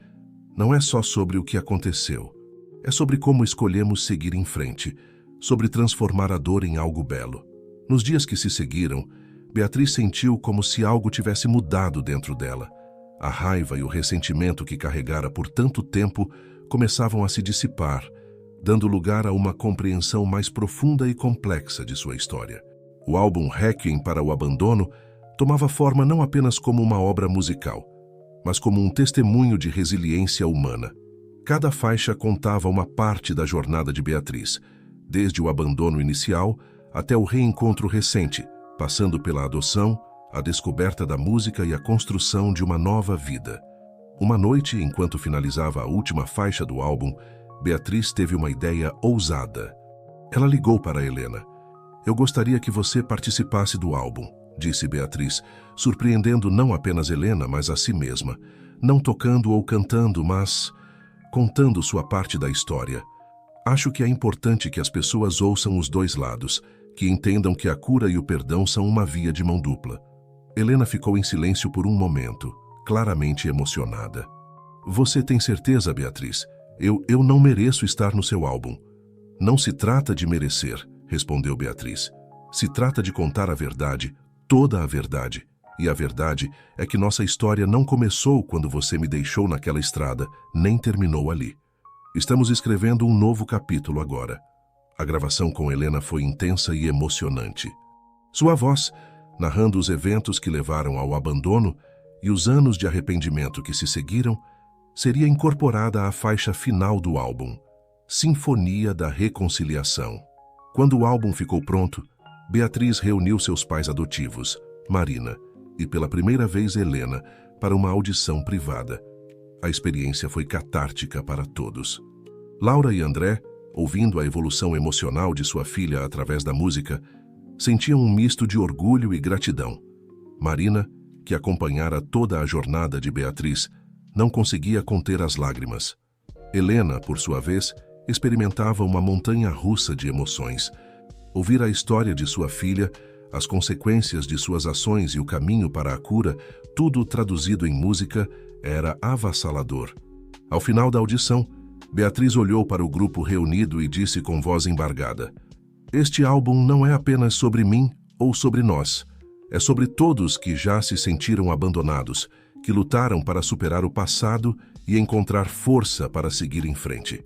A: não é só sobre o que aconteceu. É sobre como escolhemos seguir em frente, sobre transformar a dor em algo belo. Nos dias que se seguiram, Beatriz sentiu como se algo tivesse mudado dentro dela. A raiva e o ressentimento que carregara por tanto tempo começavam a se dissipar, dando lugar a uma compreensão mais profunda e complexa de sua história. O álbum Requiem para o Abandono tomava forma não apenas como uma obra musical, mas como um testemunho de resiliência humana. Cada faixa contava uma parte da jornada de Beatriz, desde o abandono inicial até o reencontro recente, passando pela adoção, a descoberta da música e a construção de uma nova vida. Uma noite, enquanto finalizava a última faixa do álbum, Beatriz teve uma ideia ousada. Ela ligou para Helena. "Eu gostaria que você participasse do álbum", disse Beatriz, surpreendendo não apenas Helena, mas a si mesma. Não tocando ou cantando, mas contando sua parte da história. "Acho que é importante que as pessoas ouçam os dois lados, que entendam que a cura e o perdão são uma via de mão dupla." Helena ficou em silêncio por um momento, claramente emocionada. "Você tem certeza, Beatriz? Eu não mereço estar no seu álbum." "Não se trata de merecer", respondeu Beatriz. "Se trata de contar a verdade, toda a verdade. E a verdade é que nossa história não começou quando você me deixou naquela estrada, nem terminou ali. Estamos escrevendo um novo capítulo agora." A gravação com Helena foi intensa e emocionante. Sua voz, narrando os eventos que levaram ao abandono e os anos de arrependimento que se seguiram, seria incorporada à faixa final do álbum, Sinfonia da Reconciliação. Quando o álbum ficou pronto, Beatriz reuniu seus pais adotivos, Marina e pela primeira vez Helena, para uma audição privada. A experiência foi catártica para todos. Laura e André, ouvindo a evolução emocional de sua filha através da música, sentiam um misto de orgulho e gratidão. Marina, que acompanhara toda a jornada de Beatriz, não conseguia conter as lágrimas. Helena, por sua vez, experimentava uma montanha-russa de emoções. Ouvir a história de sua filha, as consequências de suas ações e o caminho para a cura, tudo traduzido em música, era avassalador. Ao final da audição, Beatriz olhou para o grupo reunido e disse com voz embargada: "Este álbum não é apenas sobre mim ou sobre nós. É sobre todos que já se sentiram abandonados, que lutaram para superar o passado e encontrar força para seguir em frente.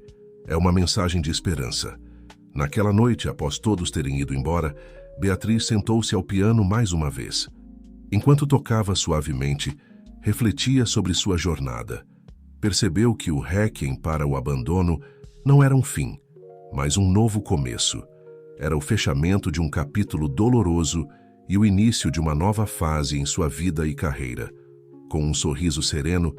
A: É uma mensagem de esperança." Naquela noite, após todos terem ido embora, Beatriz sentou-se ao piano mais uma vez. Enquanto tocava suavemente, refletia sobre sua jornada. Percebeu que o Requiem para o Abandono não era um fim, mas um novo começo. Era o fechamento de um capítulo doloroso e o início de uma nova fase em sua vida e carreira. Com um sorriso sereno,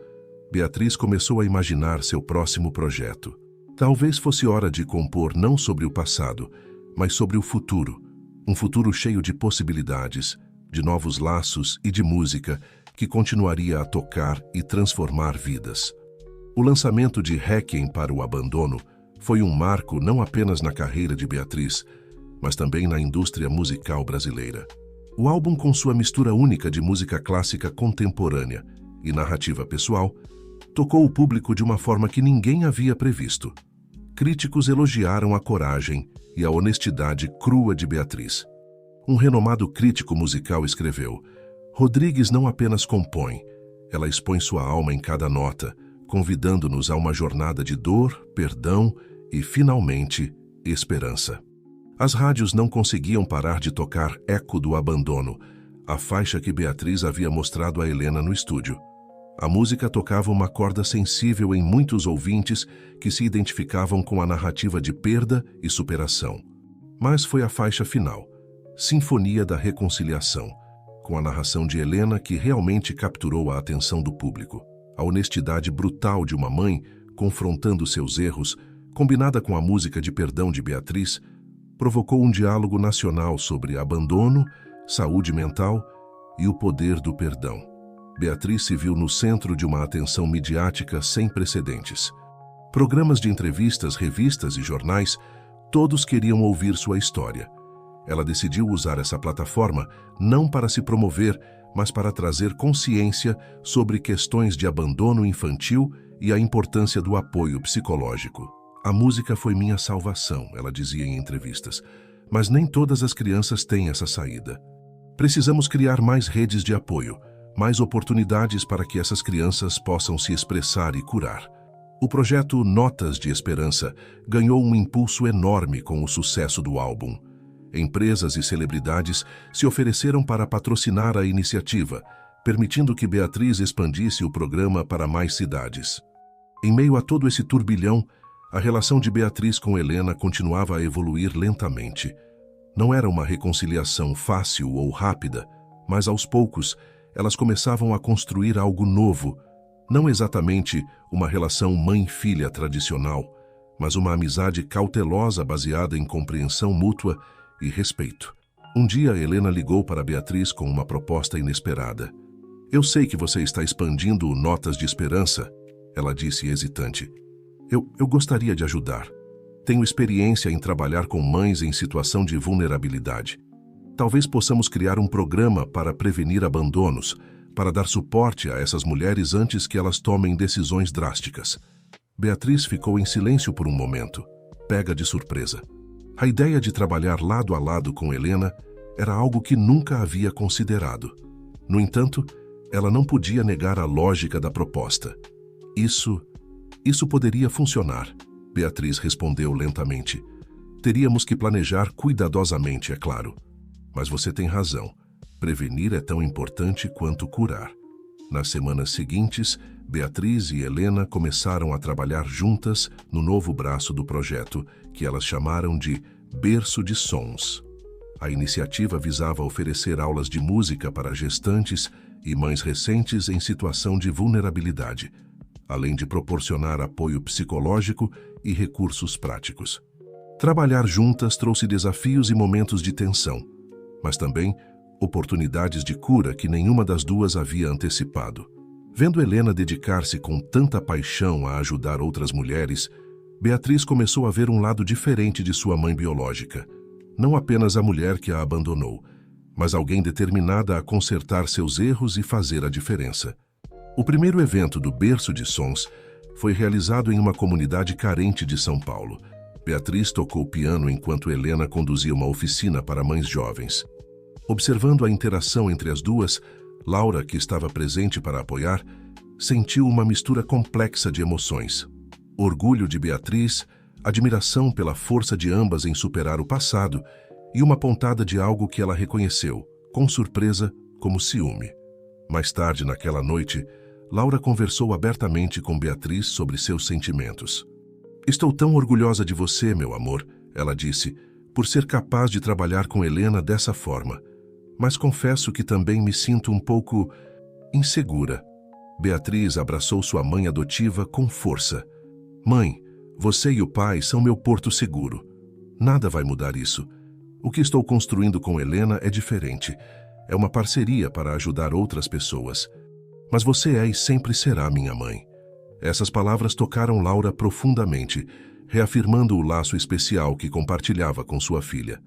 A: Beatriz começou a imaginar seu próximo projeto. Talvez fosse hora de compor não sobre o passado, mas sobre o futuro. Um futuro cheio de possibilidades, de novos laços e de música que continuaria a tocar e transformar vidas. O lançamento de Requiem para o Abandono foi um marco não apenas na carreira de Beatriz, mas também na indústria musical brasileira. O álbum, com sua mistura única de música clássica contemporânea e narrativa pessoal, tocou o público de uma forma que ninguém havia previsto. Críticos elogiaram a coragem e a honestidade crua de Beatriz. Um renomado crítico musical escreveu: "Rodrigues não apenas compõe, ela expõe sua alma em cada nota, convidando-nos a uma jornada de dor, perdão e, finalmente, esperança." As rádios não conseguiam parar de tocar Eco do Abandono, a faixa que Beatriz havia mostrado a Helena no estúdio. A música tocava uma corda sensível em muitos ouvintes que se identificavam com a narrativa de perda e superação. Mas foi a faixa final, Sinfonia da Reconciliação, com a narração de Helena, que realmente capturou a atenção do público. A honestidade brutal de uma mãe, confrontando seus erros, combinada com a música de perdão de Beatriz, provocou um diálogo nacional sobre abandono, saúde mental e o poder do perdão. Beatriz se viu no centro de uma atenção midiática sem precedentes. Programas de entrevistas, revistas e jornais, todos queriam ouvir sua história. Ela decidiu usar essa plataforma não para se promover, mas para trazer consciência sobre questões de abandono infantil e a importância do apoio psicológico. "A música foi minha salvação", ela dizia em entrevistas, "mas nem todas as crianças têm essa saída. Precisamos criar mais redes de apoio, mais oportunidades para que essas crianças possam se expressar e curar." O projeto Notas de Esperança ganhou um impulso enorme com o sucesso do álbum. Empresas e celebridades se ofereceram para patrocinar a iniciativa, permitindo que Beatriz expandisse o programa para mais cidades. Em meio a todo esse turbilhão, a relação de Beatriz com Helena continuava a evoluir lentamente. Não era uma reconciliação fácil ou rápida, mas aos poucos elas começavam a construir algo novo, não exatamente uma relação mãe-filha tradicional, mas uma amizade cautelosa baseada em compreensão mútua e respeito. Um dia, Helena ligou para Beatriz com uma proposta inesperada. "Eu sei que você está expandindo Notas de Esperança", ela disse hesitante. Eu gostaria de ajudar. Tenho experiência em trabalhar com mães em situação de vulnerabilidade. Talvez possamos criar um programa para prevenir abandonos, para dar suporte a essas mulheres antes que elas tomem decisões drásticas." Beatriz ficou em silêncio por um momento, pega de surpresa. A ideia de trabalhar lado a lado com Helena era algo que nunca havia considerado. No entanto, ela não podia negar a lógica da proposta. Isso poderia funcionar, Beatriz respondeu lentamente. Teríamos que planejar cuidadosamente, é claro. Mas você tem razão. Prevenir é tão importante quanto curar. Nas semanas seguintes, Beatriz e Helena começaram a trabalhar juntas no novo braço do projeto, que elas chamaram de Berço de Sons. A iniciativa visava oferecer aulas de música para gestantes e mães recentes em situação de vulnerabilidade, além de proporcionar apoio psicológico e recursos práticos. Trabalhar juntas trouxe desafios e momentos de tensão, mas também oportunidades de cura que nenhuma das duas havia antecipado. Vendo Helena dedicar-se com tanta paixão a ajudar outras mulheres, Beatriz começou a ver um lado diferente de sua mãe biológica. Não apenas a mulher que a abandonou, mas alguém determinada a consertar seus erros e fazer a diferença. O primeiro evento do Berço de Sons foi realizado em uma comunidade carente de São Paulo. Beatriz tocou piano enquanto Helena conduzia uma oficina para mães jovens. Observando a interação entre as duas, Laura, que estava presente para apoiar, sentiu uma mistura complexa de emoções. Orgulho de Beatriz, admiração pela força de ambas em superar o passado e uma pontada de algo que ela reconheceu, com surpresa, como ciúme. Mais tarde naquela noite, Laura conversou abertamente com Beatriz sobre seus sentimentos. "Estou tão orgulhosa de você, meu amor", ela disse, "por ser capaz de trabalhar com Helena dessa forma. Mas confesso que também me sinto um pouco insegura." Beatriz abraçou sua mãe adotiva com força. "Mãe, você e o pai são meu porto seguro. Nada vai mudar isso. O que estou construindo com Helena é diferente. É uma parceria para ajudar outras pessoas. Mas você é e sempre será minha mãe." Essas palavras tocaram Laura profundamente, reafirmando o laço especial que compartilhava com sua filha.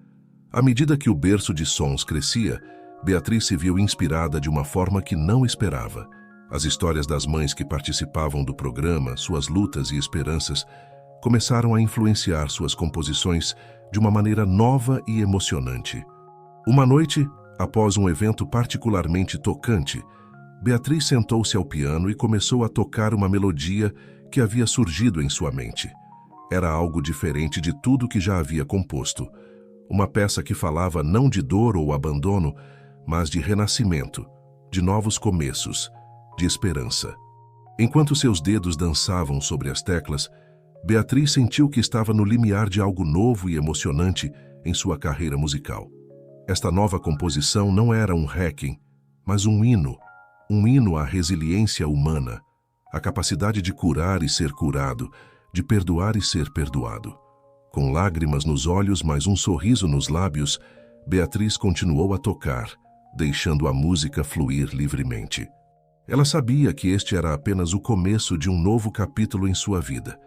A: À medida que o Berço de Sons crescia, Beatriz se viu inspirada de uma forma que não esperava. As histórias das mães que participavam do programa, suas lutas e esperanças, começaram a influenciar suas composições de uma maneira nova e emocionante. Uma noite, após um evento particularmente tocante, Beatriz sentou-se ao piano e começou a tocar uma melodia que havia surgido em sua mente. Era algo diferente de tudo que já havia composto. Uma peça que falava não de dor ou abandono, mas de renascimento, de novos começos, de esperança. Enquanto seus dedos dançavam sobre as teclas, Beatriz sentiu que estava no limiar de algo novo e emocionante em sua carreira musical. Esta nova composição não era um requiem, mas um hino à resiliência humana, à capacidade de curar e ser curado, de perdoar e ser perdoado. Com lágrimas nos olhos, mas um sorriso nos lábios, Beatriz continuou a tocar, deixando a música fluir livremente. Ela sabia que este era apenas o começo de um novo capítulo em sua vida.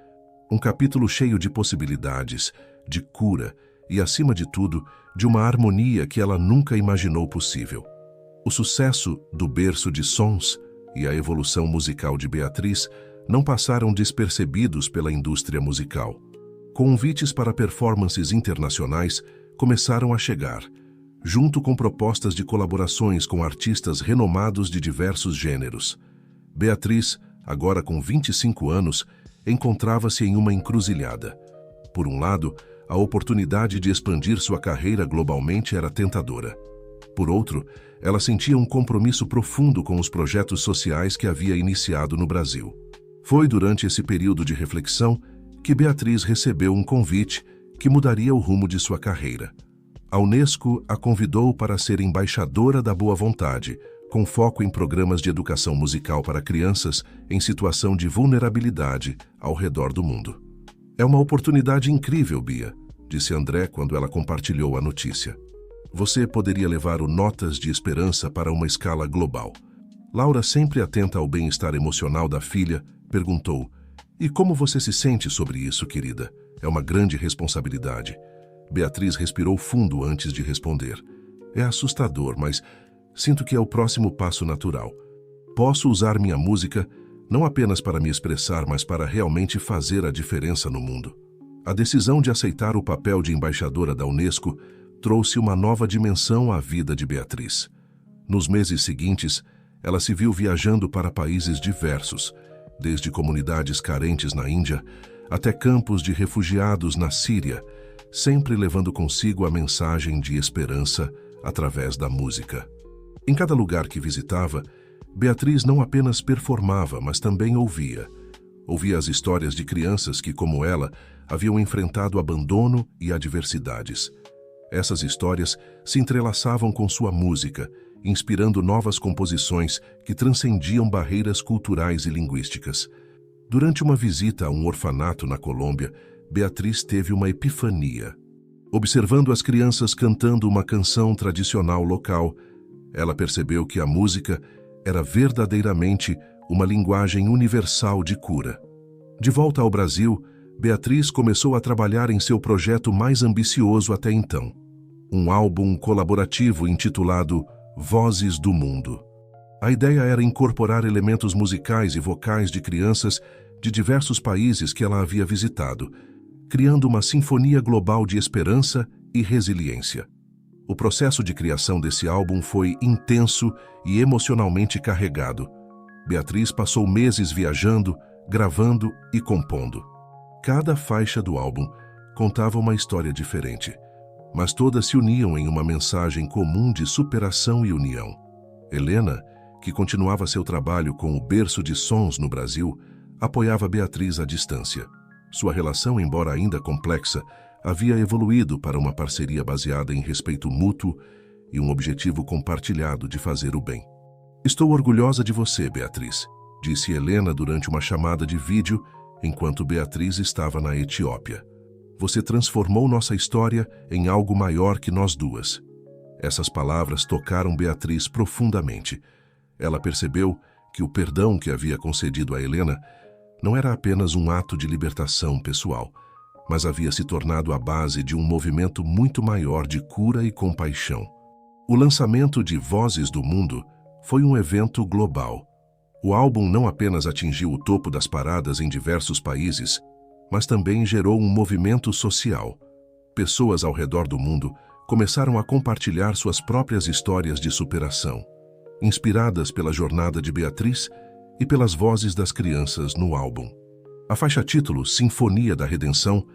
A: Um capítulo cheio de possibilidades, de cura e, acima de tudo, de uma harmonia que ela nunca imaginou possível. O sucesso do Berço de Sons e a evolução musical de Beatriz não passaram despercebidos pela indústria musical. Convites para performances internacionais começaram a chegar, junto com propostas de colaborações com artistas renomados de diversos gêneros. Beatriz, agora com 25 anos, encontrava-se em uma encruzilhada. Por um lado, a oportunidade de expandir sua carreira globalmente era tentadora. Por outro, ela sentia um compromisso profundo com os projetos sociais que havia iniciado no Brasil. Foi durante esse período de reflexão que Beatriz recebeu um convite que mudaria o rumo de sua carreira. A Unesco a convidou para ser embaixadora da boa vontade, com foco em programas de educação musical para crianças em situação de vulnerabilidade ao redor do mundo. "É uma oportunidade incrível, Bia", disse André quando ela compartilhou a notícia. "Você poderia levar o Notas de Esperança para uma escala global." Laura, sempre atenta ao bem-estar emocional da filha, perguntou: "E como você se sente sobre isso, querida? É uma grande responsabilidade." Beatriz respirou fundo antes de responder. "É assustador, mas sinto que é o próximo passo natural. Posso usar minha música não apenas para me expressar, mas para realmente fazer a diferença no mundo." A decisão de aceitar o papel de embaixadora da Unesco trouxe uma nova dimensão à vida de Beatriz. Nos meses seguintes, ela se viu viajando para países diversos, desde comunidades carentes na Índia até campos de refugiados na Síria, sempre levando consigo a mensagem de esperança através da música. Em cada lugar que visitava, Beatriz não apenas performava, mas também ouvia. Ouvia as histórias de crianças que, como ela, haviam enfrentado abandono e adversidades. Essas histórias se entrelaçavam com sua música, inspirando novas composições que transcendiam barreiras culturais e linguísticas. Durante uma visita a um orfanato na Colômbia, Beatriz teve uma epifania. Observando as crianças cantando uma canção tradicional local, ela percebeu que a música era verdadeiramente uma linguagem universal de cura. De volta ao Brasil, Beatriz começou a trabalhar em seu projeto mais ambicioso até então, um álbum colaborativo intitulado Vozes do Mundo. A ideia era incorporar elementos musicais e vocais de crianças de diversos países que ela havia visitado, criando uma sinfonia global de esperança e resiliência. O processo de criação desse álbum foi intenso e emocionalmente carregado. Beatriz passou meses viajando, gravando e compondo. Cada faixa do álbum contava uma história diferente, mas todas se uniam em uma mensagem comum de superação e união. Helena, que continuava seu trabalho com o Berço de Sons no Brasil, apoiava Beatriz à distância. Sua relação, embora ainda complexa, havia evoluído para uma parceria baseada em respeito mútuo e um objetivo compartilhado de fazer o bem. "Estou orgulhosa de você, Beatriz", disse Helena durante uma chamada de vídeo enquanto Beatriz estava na Etiópia. "Você transformou nossa história em algo maior que nós duas." Essas palavras tocaram Beatriz profundamente. Ela percebeu que o perdão que havia concedido a Helena não era apenas um ato de libertação pessoal, mas havia se tornado a base de um movimento muito maior de cura e compaixão. O lançamento de Vozes do Mundo foi um evento global. O álbum não apenas atingiu o topo das paradas em diversos países, mas também gerou um movimento social. Pessoas ao redor do mundo começaram a compartilhar suas próprias histórias de superação, inspiradas pela jornada de Beatriz e pelas vozes das crianças no álbum. A faixa título, Sinfonia da Redenção,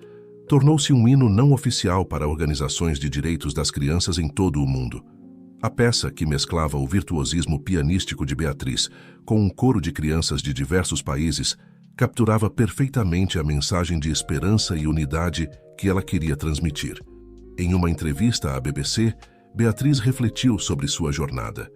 A: tornou-se um hino não oficial para organizações de direitos das crianças em todo o mundo. A peça, que mesclava o virtuosismo pianístico de Beatriz com um coro de crianças de diversos países, capturava perfeitamente a mensagem de esperança e unidade que ela queria transmitir. Em uma entrevista à BBC, Beatriz refletiu sobre sua jornada.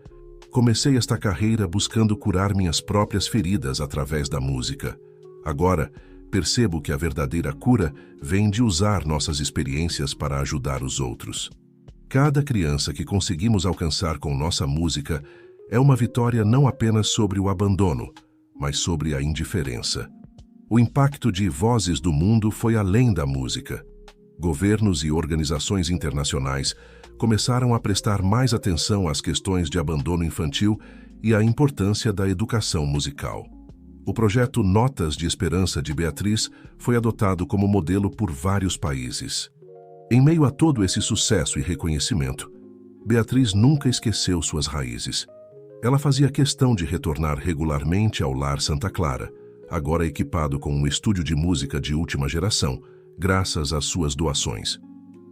A: "Comecei esta carreira buscando curar minhas próprias feridas através da música. Agora, percebo que a verdadeira cura vem de usar nossas experiências para ajudar os outros. Cada criança que conseguimos alcançar com nossa música é uma vitória não apenas sobre o abandono, mas sobre a indiferença." O impacto de Vozes do Mundo foi além da música. Governos e organizações internacionais começaram a prestar mais atenção às questões de abandono infantil e à importância da educação musical. O projeto Notas de Esperança de Beatriz foi adotado como modelo por vários países. Em meio a todo esse sucesso e reconhecimento, Beatriz nunca esqueceu suas raízes. Ela fazia questão de retornar regularmente ao Lar Santa Clara, agora equipado com um estúdio de música de última geração, graças às suas doações.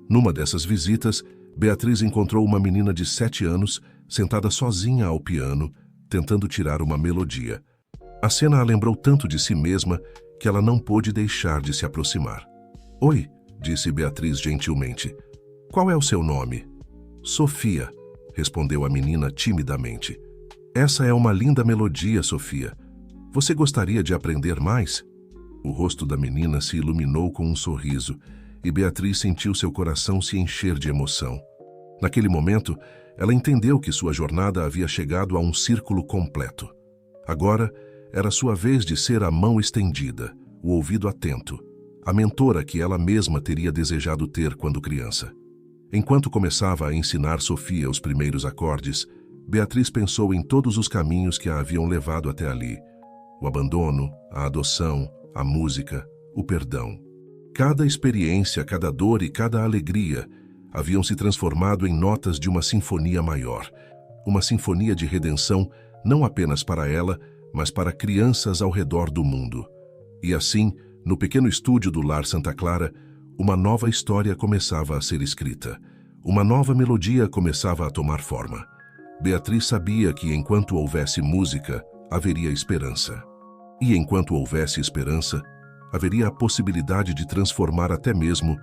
A: Numa dessas visitas, Beatriz encontrou uma menina de 7 anos, sentada sozinha ao piano, tentando tirar uma melodia. A cena a lembrou tanto de si mesma que ela não pôde deixar de se aproximar. "Oi", disse Beatriz gentilmente. "Qual é o seu nome?" "Sofia", respondeu a menina timidamente. "Essa é uma linda melodia, Sofia. Você gostaria de aprender mais?" O rosto da menina se iluminou com um sorriso e Beatriz sentiu seu coração se encher de emoção. Naquele momento, ela entendeu que sua jornada havia chegado a um círculo completo. Agora, era sua vez de ser a mão estendida, o ouvido atento, a mentora que ela mesma teria desejado ter quando criança. Enquanto começava a ensinar Sofia os primeiros acordes, Beatriz pensou em todos os caminhos que a haviam levado até ali. O abandono, a adoção, a música, o perdão. Cada experiência, cada dor e cada alegria haviam se transformado em notas de uma sinfonia maior. Uma sinfonia de redenção não apenas para ela, mas para crianças ao redor do mundo. E assim, no pequeno estúdio do Lar Santa Clara, uma nova história começava a ser escrita. Uma nova melodia começava a tomar forma. Beatriz sabia que enquanto houvesse música, haveria esperança. E enquanto houvesse esperança, haveria a possibilidade de transformar até mesmo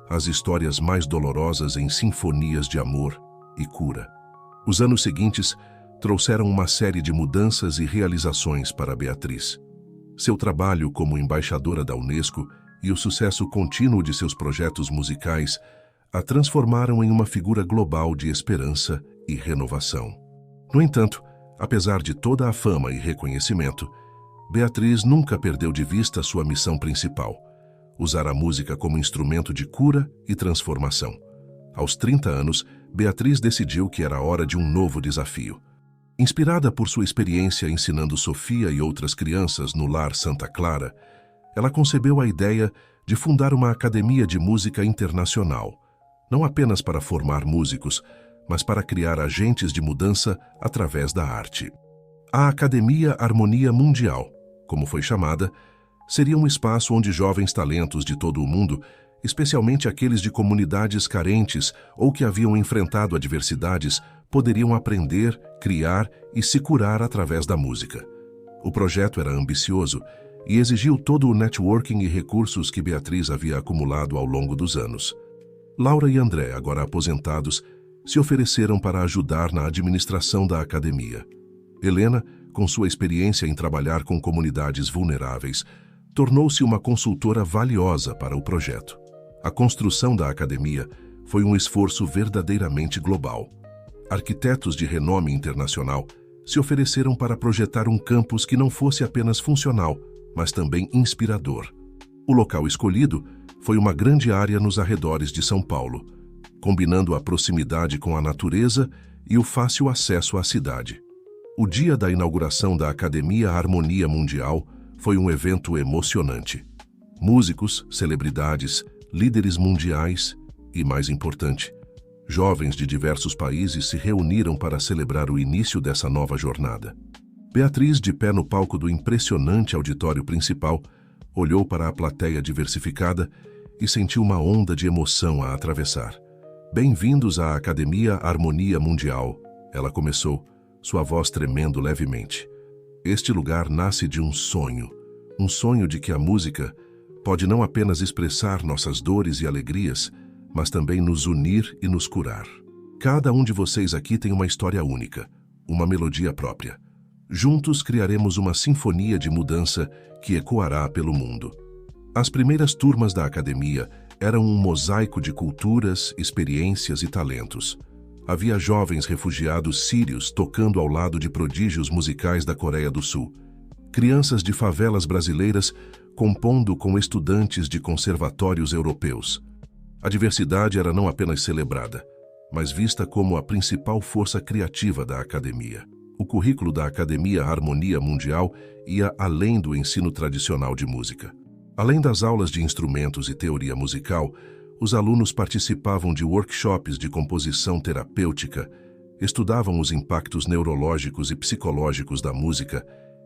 A: as histórias mais dolorosas em sinfonias de amor e cura. Os anos seguintes trouxeram uma série de mudanças e realizações para Beatriz. Seu trabalho como embaixadora da Unesco e o sucesso contínuo de seus projetos musicais a transformaram em uma figura global de esperança e renovação. No entanto, apesar de toda a fama e reconhecimento, Beatriz nunca perdeu de vista sua missão principal: usar a música como instrumento de cura e transformação. Aos 30 anos, Beatriz decidiu que era hora de um novo desafio. Inspirada por sua experiência ensinando Sofia e outras crianças no Lar Santa Clara, ela concebeu a ideia de fundar uma academia de música internacional, não apenas para formar músicos, mas para criar agentes de mudança através da arte. A Academia Harmonia Mundial, como foi chamada, seria um espaço onde jovens talentos de todo o mundo, especialmente aqueles de comunidades carentes ou que haviam enfrentado adversidades, poderiam aprender, criar e se curar através da música. O projeto era ambicioso e exigiu todo o networking e recursos que Beatriz havia acumulado ao longo dos anos. Laura e André, agora aposentados, se ofereceram para ajudar na administração da academia. Helena, com sua experiência em trabalhar com comunidades vulneráveis, tornou-se uma consultora valiosa para o projeto. A construção da academia foi um esforço verdadeiramente global. Arquitetos de renome internacional se ofereceram para projetar um campus que não fosse apenas funcional, mas também inspirador. O local escolhido foi uma grande área nos arredores de São Paulo, combinando a proximidade com a natureza e o fácil acesso à cidade. O dia da inauguração da Academia Harmonia Mundial foi um evento emocionante. Músicos, celebridades, líderes mundiais e, mais importante, jovens de diversos países se reuniram para celebrar o início dessa nova jornada. Beatriz, de pé no palco do impressionante auditório principal, olhou para a plateia diversificada e sentiu uma onda de emoção a atravessar. "Bem-vindos à Academia Harmonia Mundial", ela começou, sua voz tremendo levemente. "Este lugar nasce de um sonho de que a música pode não apenas expressar nossas dores e alegrias, mas também nos unir e nos curar. Cada um de vocês aqui tem uma história única, uma melodia própria. Juntos criaremos uma sinfonia de mudança que ecoará pelo mundo." As primeiras turmas da academia eram um mosaico de culturas, experiências e talentos. Havia jovens refugiados sírios tocando ao lado de prodígios musicais da Coreia do Sul, crianças de favelas brasileiras compondo com estudantes de conservatórios europeus. A diversidade era não apenas celebrada, mas vista como a principal força criativa da academia. O currículo da Academia Harmonia Mundial ia além do ensino tradicional de música. Além das aulas de instrumentos e teoria musical, os alunos participavam de workshops de composição terapêutica, estudavam os impactos neurológicos e psicológicos da música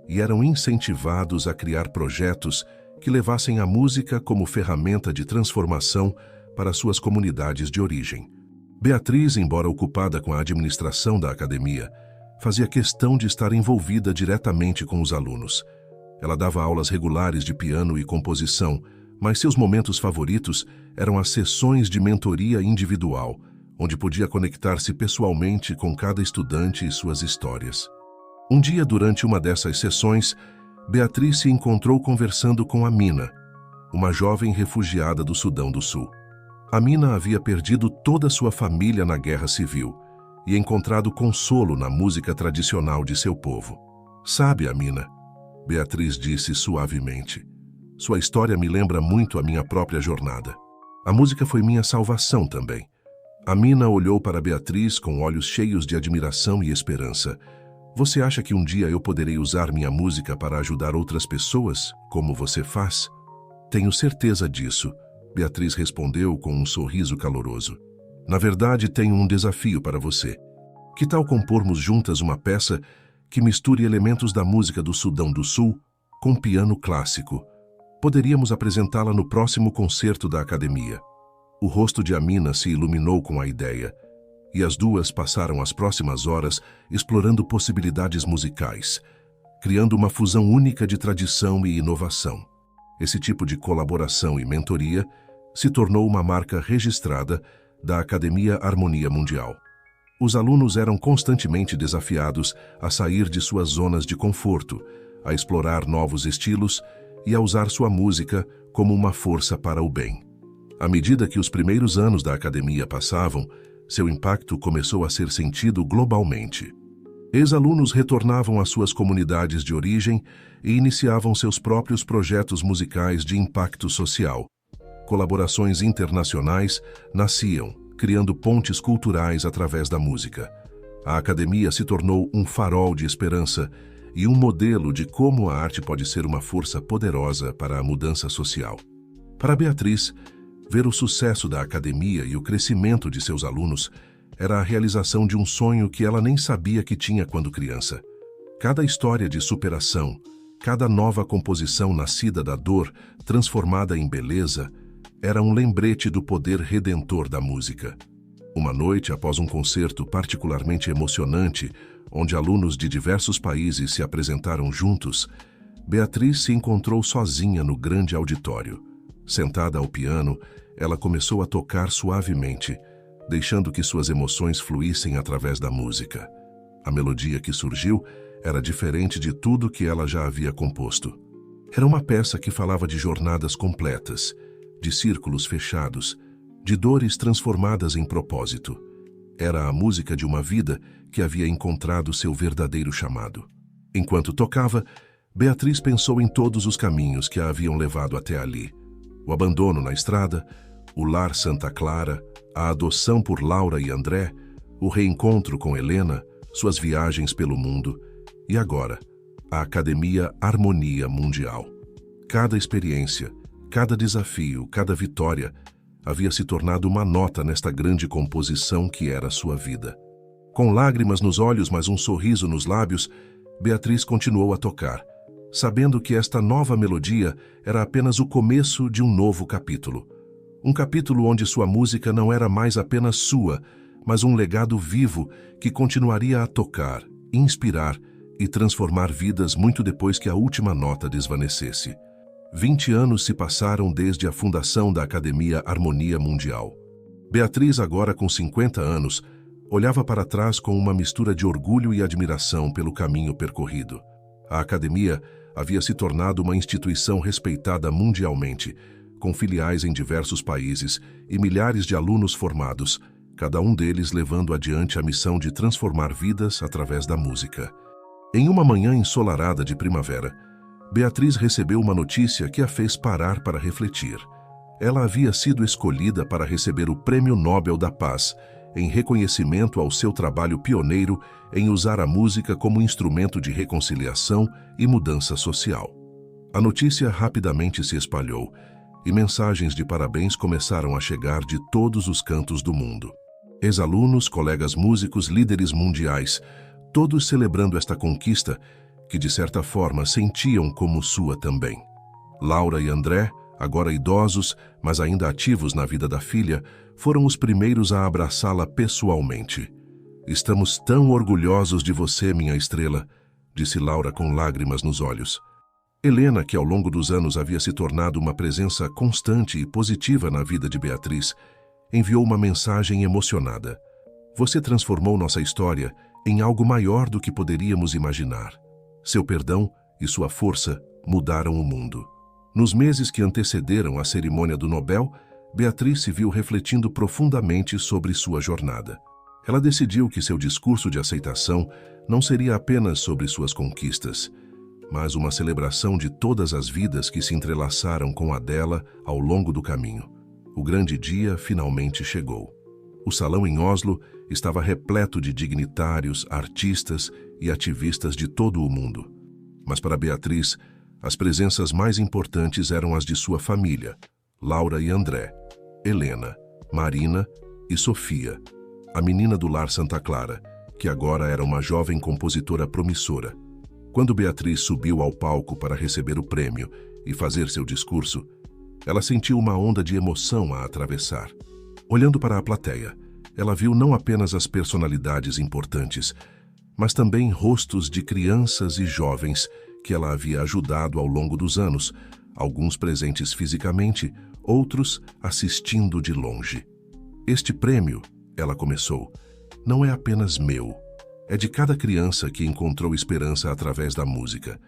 A: e eram incentivados a criar projetos que levassem a música como ferramenta de transformação para suas comunidades de origem. Beatriz, embora ocupada com a administração da academia, fazia questão de estar envolvida diretamente com os alunos. Ela dava aulas regulares de piano e composição, mas seus momentos favoritos eram as sessões de mentoria individual, onde podia conectar-se pessoalmente com cada estudante e suas histórias. Um dia, durante uma dessas sessões, Beatriz se encontrou conversando com Amina, uma jovem refugiada do Sudão do Sul. Amina havia perdido toda sua família na Guerra Civil e encontrado consolo na música tradicional de seu povo. "Sabe, Amina", Beatriz disse suavemente, "sua história me lembra muito a minha própria jornada. A música foi minha salvação também." Amina olhou para Beatriz com olhos cheios de admiração e esperança. "Você acha que um dia eu poderei usar minha música para ajudar outras pessoas, como você faz?" "Tenho certeza disso", Beatriz respondeu com um sorriso caloroso. "Na verdade, tenho um desafio para você. Que tal compormos juntas uma peça que misture elementos da música do Sudão do Sul com piano clássico? Poderíamos apresentá-la no próximo concerto da academia." O rosto de Amina se iluminou com a ideia, e as duas passaram as próximas horas explorando possibilidades musicais, criando uma fusão única de tradição e inovação. Esse tipo de colaboração e mentoria se tornou uma marca registrada da Academia Harmonia Mundial. Os alunos eram constantemente desafiados a sair de suas zonas de conforto, a explorar novos estilos e a usar sua música como uma força para o bem. À medida que os primeiros anos da academia passavam, seu impacto começou a ser sentido globalmente. Ex-alunos retornavam às suas comunidades de origem e iniciavam seus próprios projetos musicais de impacto social. Colaborações internacionais nasciam, criando pontes culturais através da música. A academia se tornou um farol de esperança e um modelo de como a arte pode ser uma força poderosa para a mudança social. Para Beatriz, ver o sucesso da academia e o crescimento de seus alunos era a realização de um sonho que ela nem sabia que tinha quando criança. Cada história de superação, cada nova composição nascida da dor, transformada em beleza, era um lembrete do poder redentor da música. Uma noite, após um concerto particularmente emocionante, onde alunos de diversos países se apresentaram juntos, Beatriz se encontrou sozinha no grande auditório. Sentada ao piano, ela começou a tocar suavemente, deixando que suas emoções fluíssem através da música. A melodia que surgiu era diferente de tudo que ela já havia composto. Era uma peça que falava de jornadas completas, de círculos fechados, de dores transformadas em propósito. Era a música de uma vida que havia encontrado seu verdadeiro chamado. Enquanto tocava, Beatriz pensou em todos os caminhos que a haviam levado até ali. O abandono na estrada, o lar Santa Clara, a adoção por Laura e André, o reencontro com Helena, suas viagens pelo mundo e agora, a Academia Harmonia Mundial. Cada experiência, cada desafio, cada vitória havia se tornado uma nota nesta grande composição que era sua vida. Com lágrimas nos olhos, mas um sorriso nos lábios, Beatriz continuou a tocar, sabendo que esta nova melodia era apenas o começo de um novo capítulo. Um capítulo onde sua música não era mais apenas sua, mas um legado vivo que continuaria a tocar, inspirar e transformar vidas muito depois que a última nota desvanecesse. 20 anos se passaram desde a fundação da Academia Harmonia Mundial. Beatriz, agora com 50 anos, olhava para trás com uma mistura de orgulho e admiração pelo caminho percorrido. A academia havia se tornado uma instituição respeitada mundialmente, com filiais em diversos países e milhares de alunos formados, cada um deles levando adiante a missão de transformar vidas através da música. Em uma manhã ensolarada de primavera, Beatriz recebeu uma notícia que a fez parar para refletir. Ela havia sido escolhida para receber o Prêmio Nobel da Paz, em reconhecimento ao seu trabalho pioneiro em usar a música como instrumento de reconciliação e mudança social. A notícia rapidamente se espalhou, e mensagens de parabéns começaram a chegar de todos os cantos do mundo. Ex-alunos, colegas músicos, líderes mundiais, todos celebrando esta conquista que de certa forma sentiam como sua também. Laura e André, agora idosos, mas ainda ativos na vida da filha, foram os primeiros a abraçá-la pessoalmente. "Estamos tão orgulhosos de você, minha estrela", disse Laura com lágrimas nos olhos. Helena, que ao longo dos anos havia se tornado uma presença constante e positiva na vida de Beatriz, enviou uma mensagem emocionada. "Você transformou nossa história em algo maior do que poderíamos imaginar. Seu perdão e sua força mudaram o mundo." Nos meses que antecederam a cerimônia do Nobel, Beatriz se viu refletindo profundamente sobre sua jornada. Ela decidiu que seu discurso de aceitação não seria apenas sobre suas conquistas, mas uma celebração de todas as vidas que se entrelaçaram com a dela ao longo do caminho. O grande dia finalmente chegou. O salão em Oslo estava repleto de dignitários, artistas e ativistas de todo o mundo. Mas para Beatriz, as presenças mais importantes eram as de sua família, Laura e André, Helena, Marina e Sofia, a menina do lar Santa Clara, que agora era uma jovem compositora promissora. Quando Beatriz subiu ao palco para receber o prêmio e fazer seu discurso, ela sentiu uma onda de emoção a atravessar. Olhando para a plateia, ela viu não apenas as personalidades importantes, mas também rostos de crianças e jovens que ela havia ajudado ao longo dos anos, alguns presentes fisicamente, outros assistindo de longe. "Este prêmio", ela começou, "não é apenas meu. É de cada criança que encontrou esperança através da música.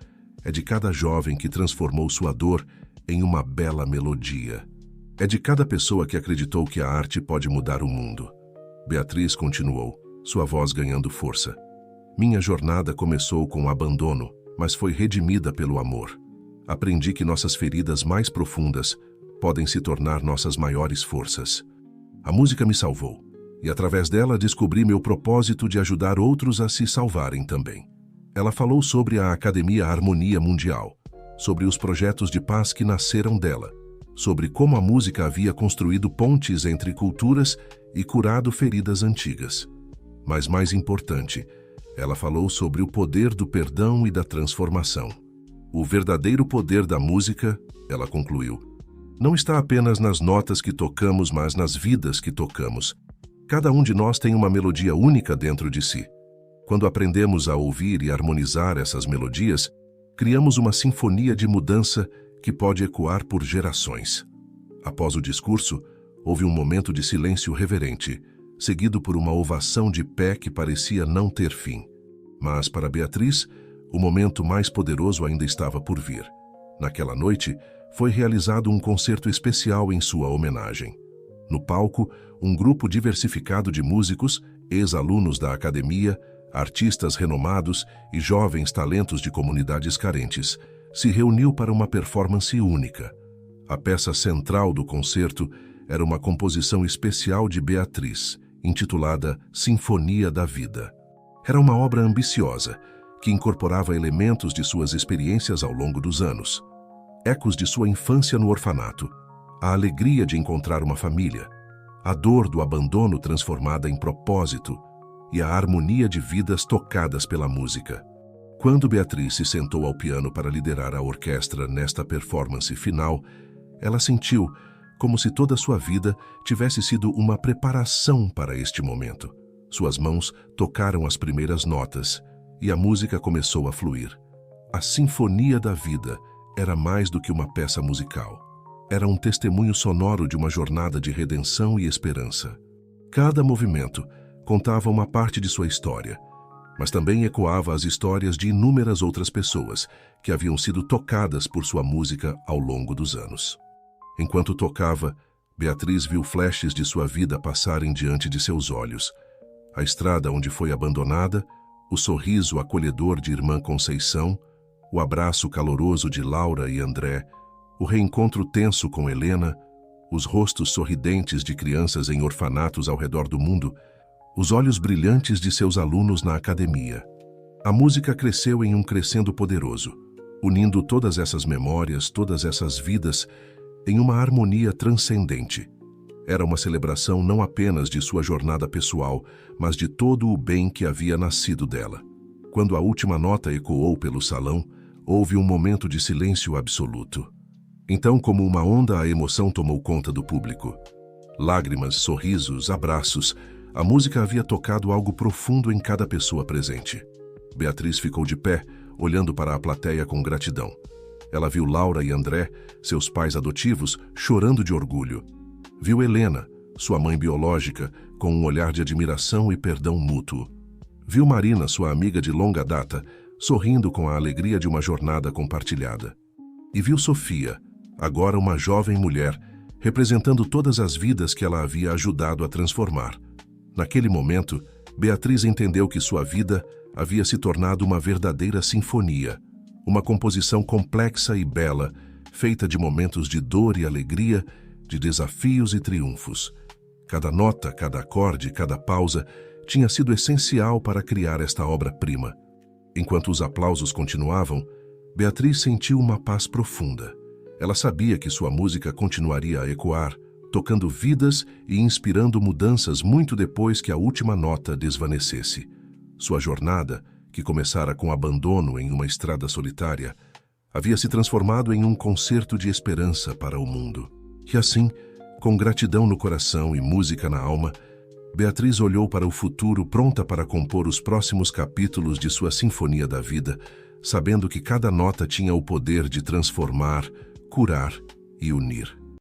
A: É de cada jovem que transformou sua dor em uma bela melodia. É de cada pessoa que acreditou que a arte pode mudar o mundo." Beatriz continuou, sua voz ganhando força. "Minha jornada começou com abandono, mas foi redimida pelo amor. Aprendi que nossas feridas mais profundas podem se tornar nossas maiores forças. A música me salvou, e através dela descobri meu propósito de ajudar outros a se salvarem também." Ela falou sobre a Academia Harmonia Mundial, sobre os projetos de paz que nasceram dela, sobre como a música havia construído pontes entre culturas e curado feridas antigas. Mas mais importante, ela falou sobre o poder do perdão e da transformação. "O verdadeiro poder da música", ela concluiu, "não está apenas nas notas que tocamos, mas nas vidas que tocamos. Cada um de nós tem uma melodia única dentro de si. Quando aprendemos a ouvir e harmonizar essas melodias, criamos uma sinfonia de mudança que pode ecoar por gerações." Após o discurso, houve um momento de silêncio reverente, seguido por uma ovação de pé que parecia não ter fim. Mas para Beatriz, o momento mais poderoso ainda estava por vir. Naquela noite, foi realizado um concerto especial em sua homenagem. No palco, um grupo diversificado de músicos, ex-alunos da academia, artistas renomados e jovens talentos de comunidades carentes, se reuniu para uma performance única. A peça central do concerto era uma composição especial de Beatriz, intitulada Sinfonia da Vida. Era uma obra ambiciosa, que incorporava elementos de suas experiências ao longo dos anos. Ecos de sua infância no orfanato, a alegria de encontrar uma família, a dor do abandono transformada em propósito e a harmonia de vidas tocadas pela música. Quando Beatriz se sentou ao piano para liderar a orquestra nesta performance final, ela sentiu como se toda sua vida tivesse sido uma preparação para este momento. Suas mãos tocaram as primeiras notas e a música começou a fluir. A Sinfonia da Vida era mais do que uma peça musical. Era um testemunho sonoro de uma jornada de redenção e esperança. Cada movimento contava uma parte de sua história, mas também ecoava as histórias de inúmeras outras pessoas que haviam sido tocadas por sua música ao longo dos anos. Enquanto tocava, Beatriz viu flashes de sua vida passarem diante de seus olhos. A estrada onde foi abandonada, o sorriso acolhedor de irmã Conceição, o abraço caloroso de Laura e André, o reencontro tenso com Helena, os rostos sorridentes de crianças em orfanatos ao redor do mundo, os olhos brilhantes de seus alunos na academia. A música cresceu em um crescendo poderoso, unindo todas essas memórias, todas essas vidas, em uma harmonia transcendente. Era uma celebração não apenas de sua jornada pessoal, mas de todo o bem que havia nascido dela. Quando a última nota ecoou pelo salão, houve um momento de silêncio absoluto. Então, como uma onda, a emoção tomou conta do público. Lágrimas, sorrisos, abraços. A música havia tocado algo profundo em cada pessoa presente. Beatriz ficou de pé, olhando para a plateia com gratidão. Ela viu Laura e André, seus pais adotivos, chorando de orgulho. Viu Helena, sua mãe biológica, com um olhar de admiração e perdão mútuo. Viu Marina, sua amiga de longa data, sorrindo com a alegria de uma jornada compartilhada. E viu Sofia, agora uma jovem mulher, representando todas as vidas que ela havia ajudado a transformar. Naquele momento, Beatriz entendeu que sua vida havia se tornado uma verdadeira sinfonia, uma composição complexa e bela, feita de momentos de dor e alegria, de desafios e triunfos. Cada nota, cada acorde, cada pausa tinha sido essencial para criar esta obra-prima. Enquanto os aplausos continuavam, Beatriz sentiu uma paz profunda. Ela sabia que sua música continuaria a ecoar, tocando vidas e inspirando mudanças muito depois que a última nota desvanecesse. Sua jornada, que começara com abandono em uma estrada solitária, havia se transformado em um concerto de esperança para o mundo. E assim, com gratidão no coração e música na alma, Beatriz olhou para o futuro pronta para compor os próximos capítulos de sua Sinfonia da Vida, sabendo que cada nota tinha o poder de transformar, curar e unir.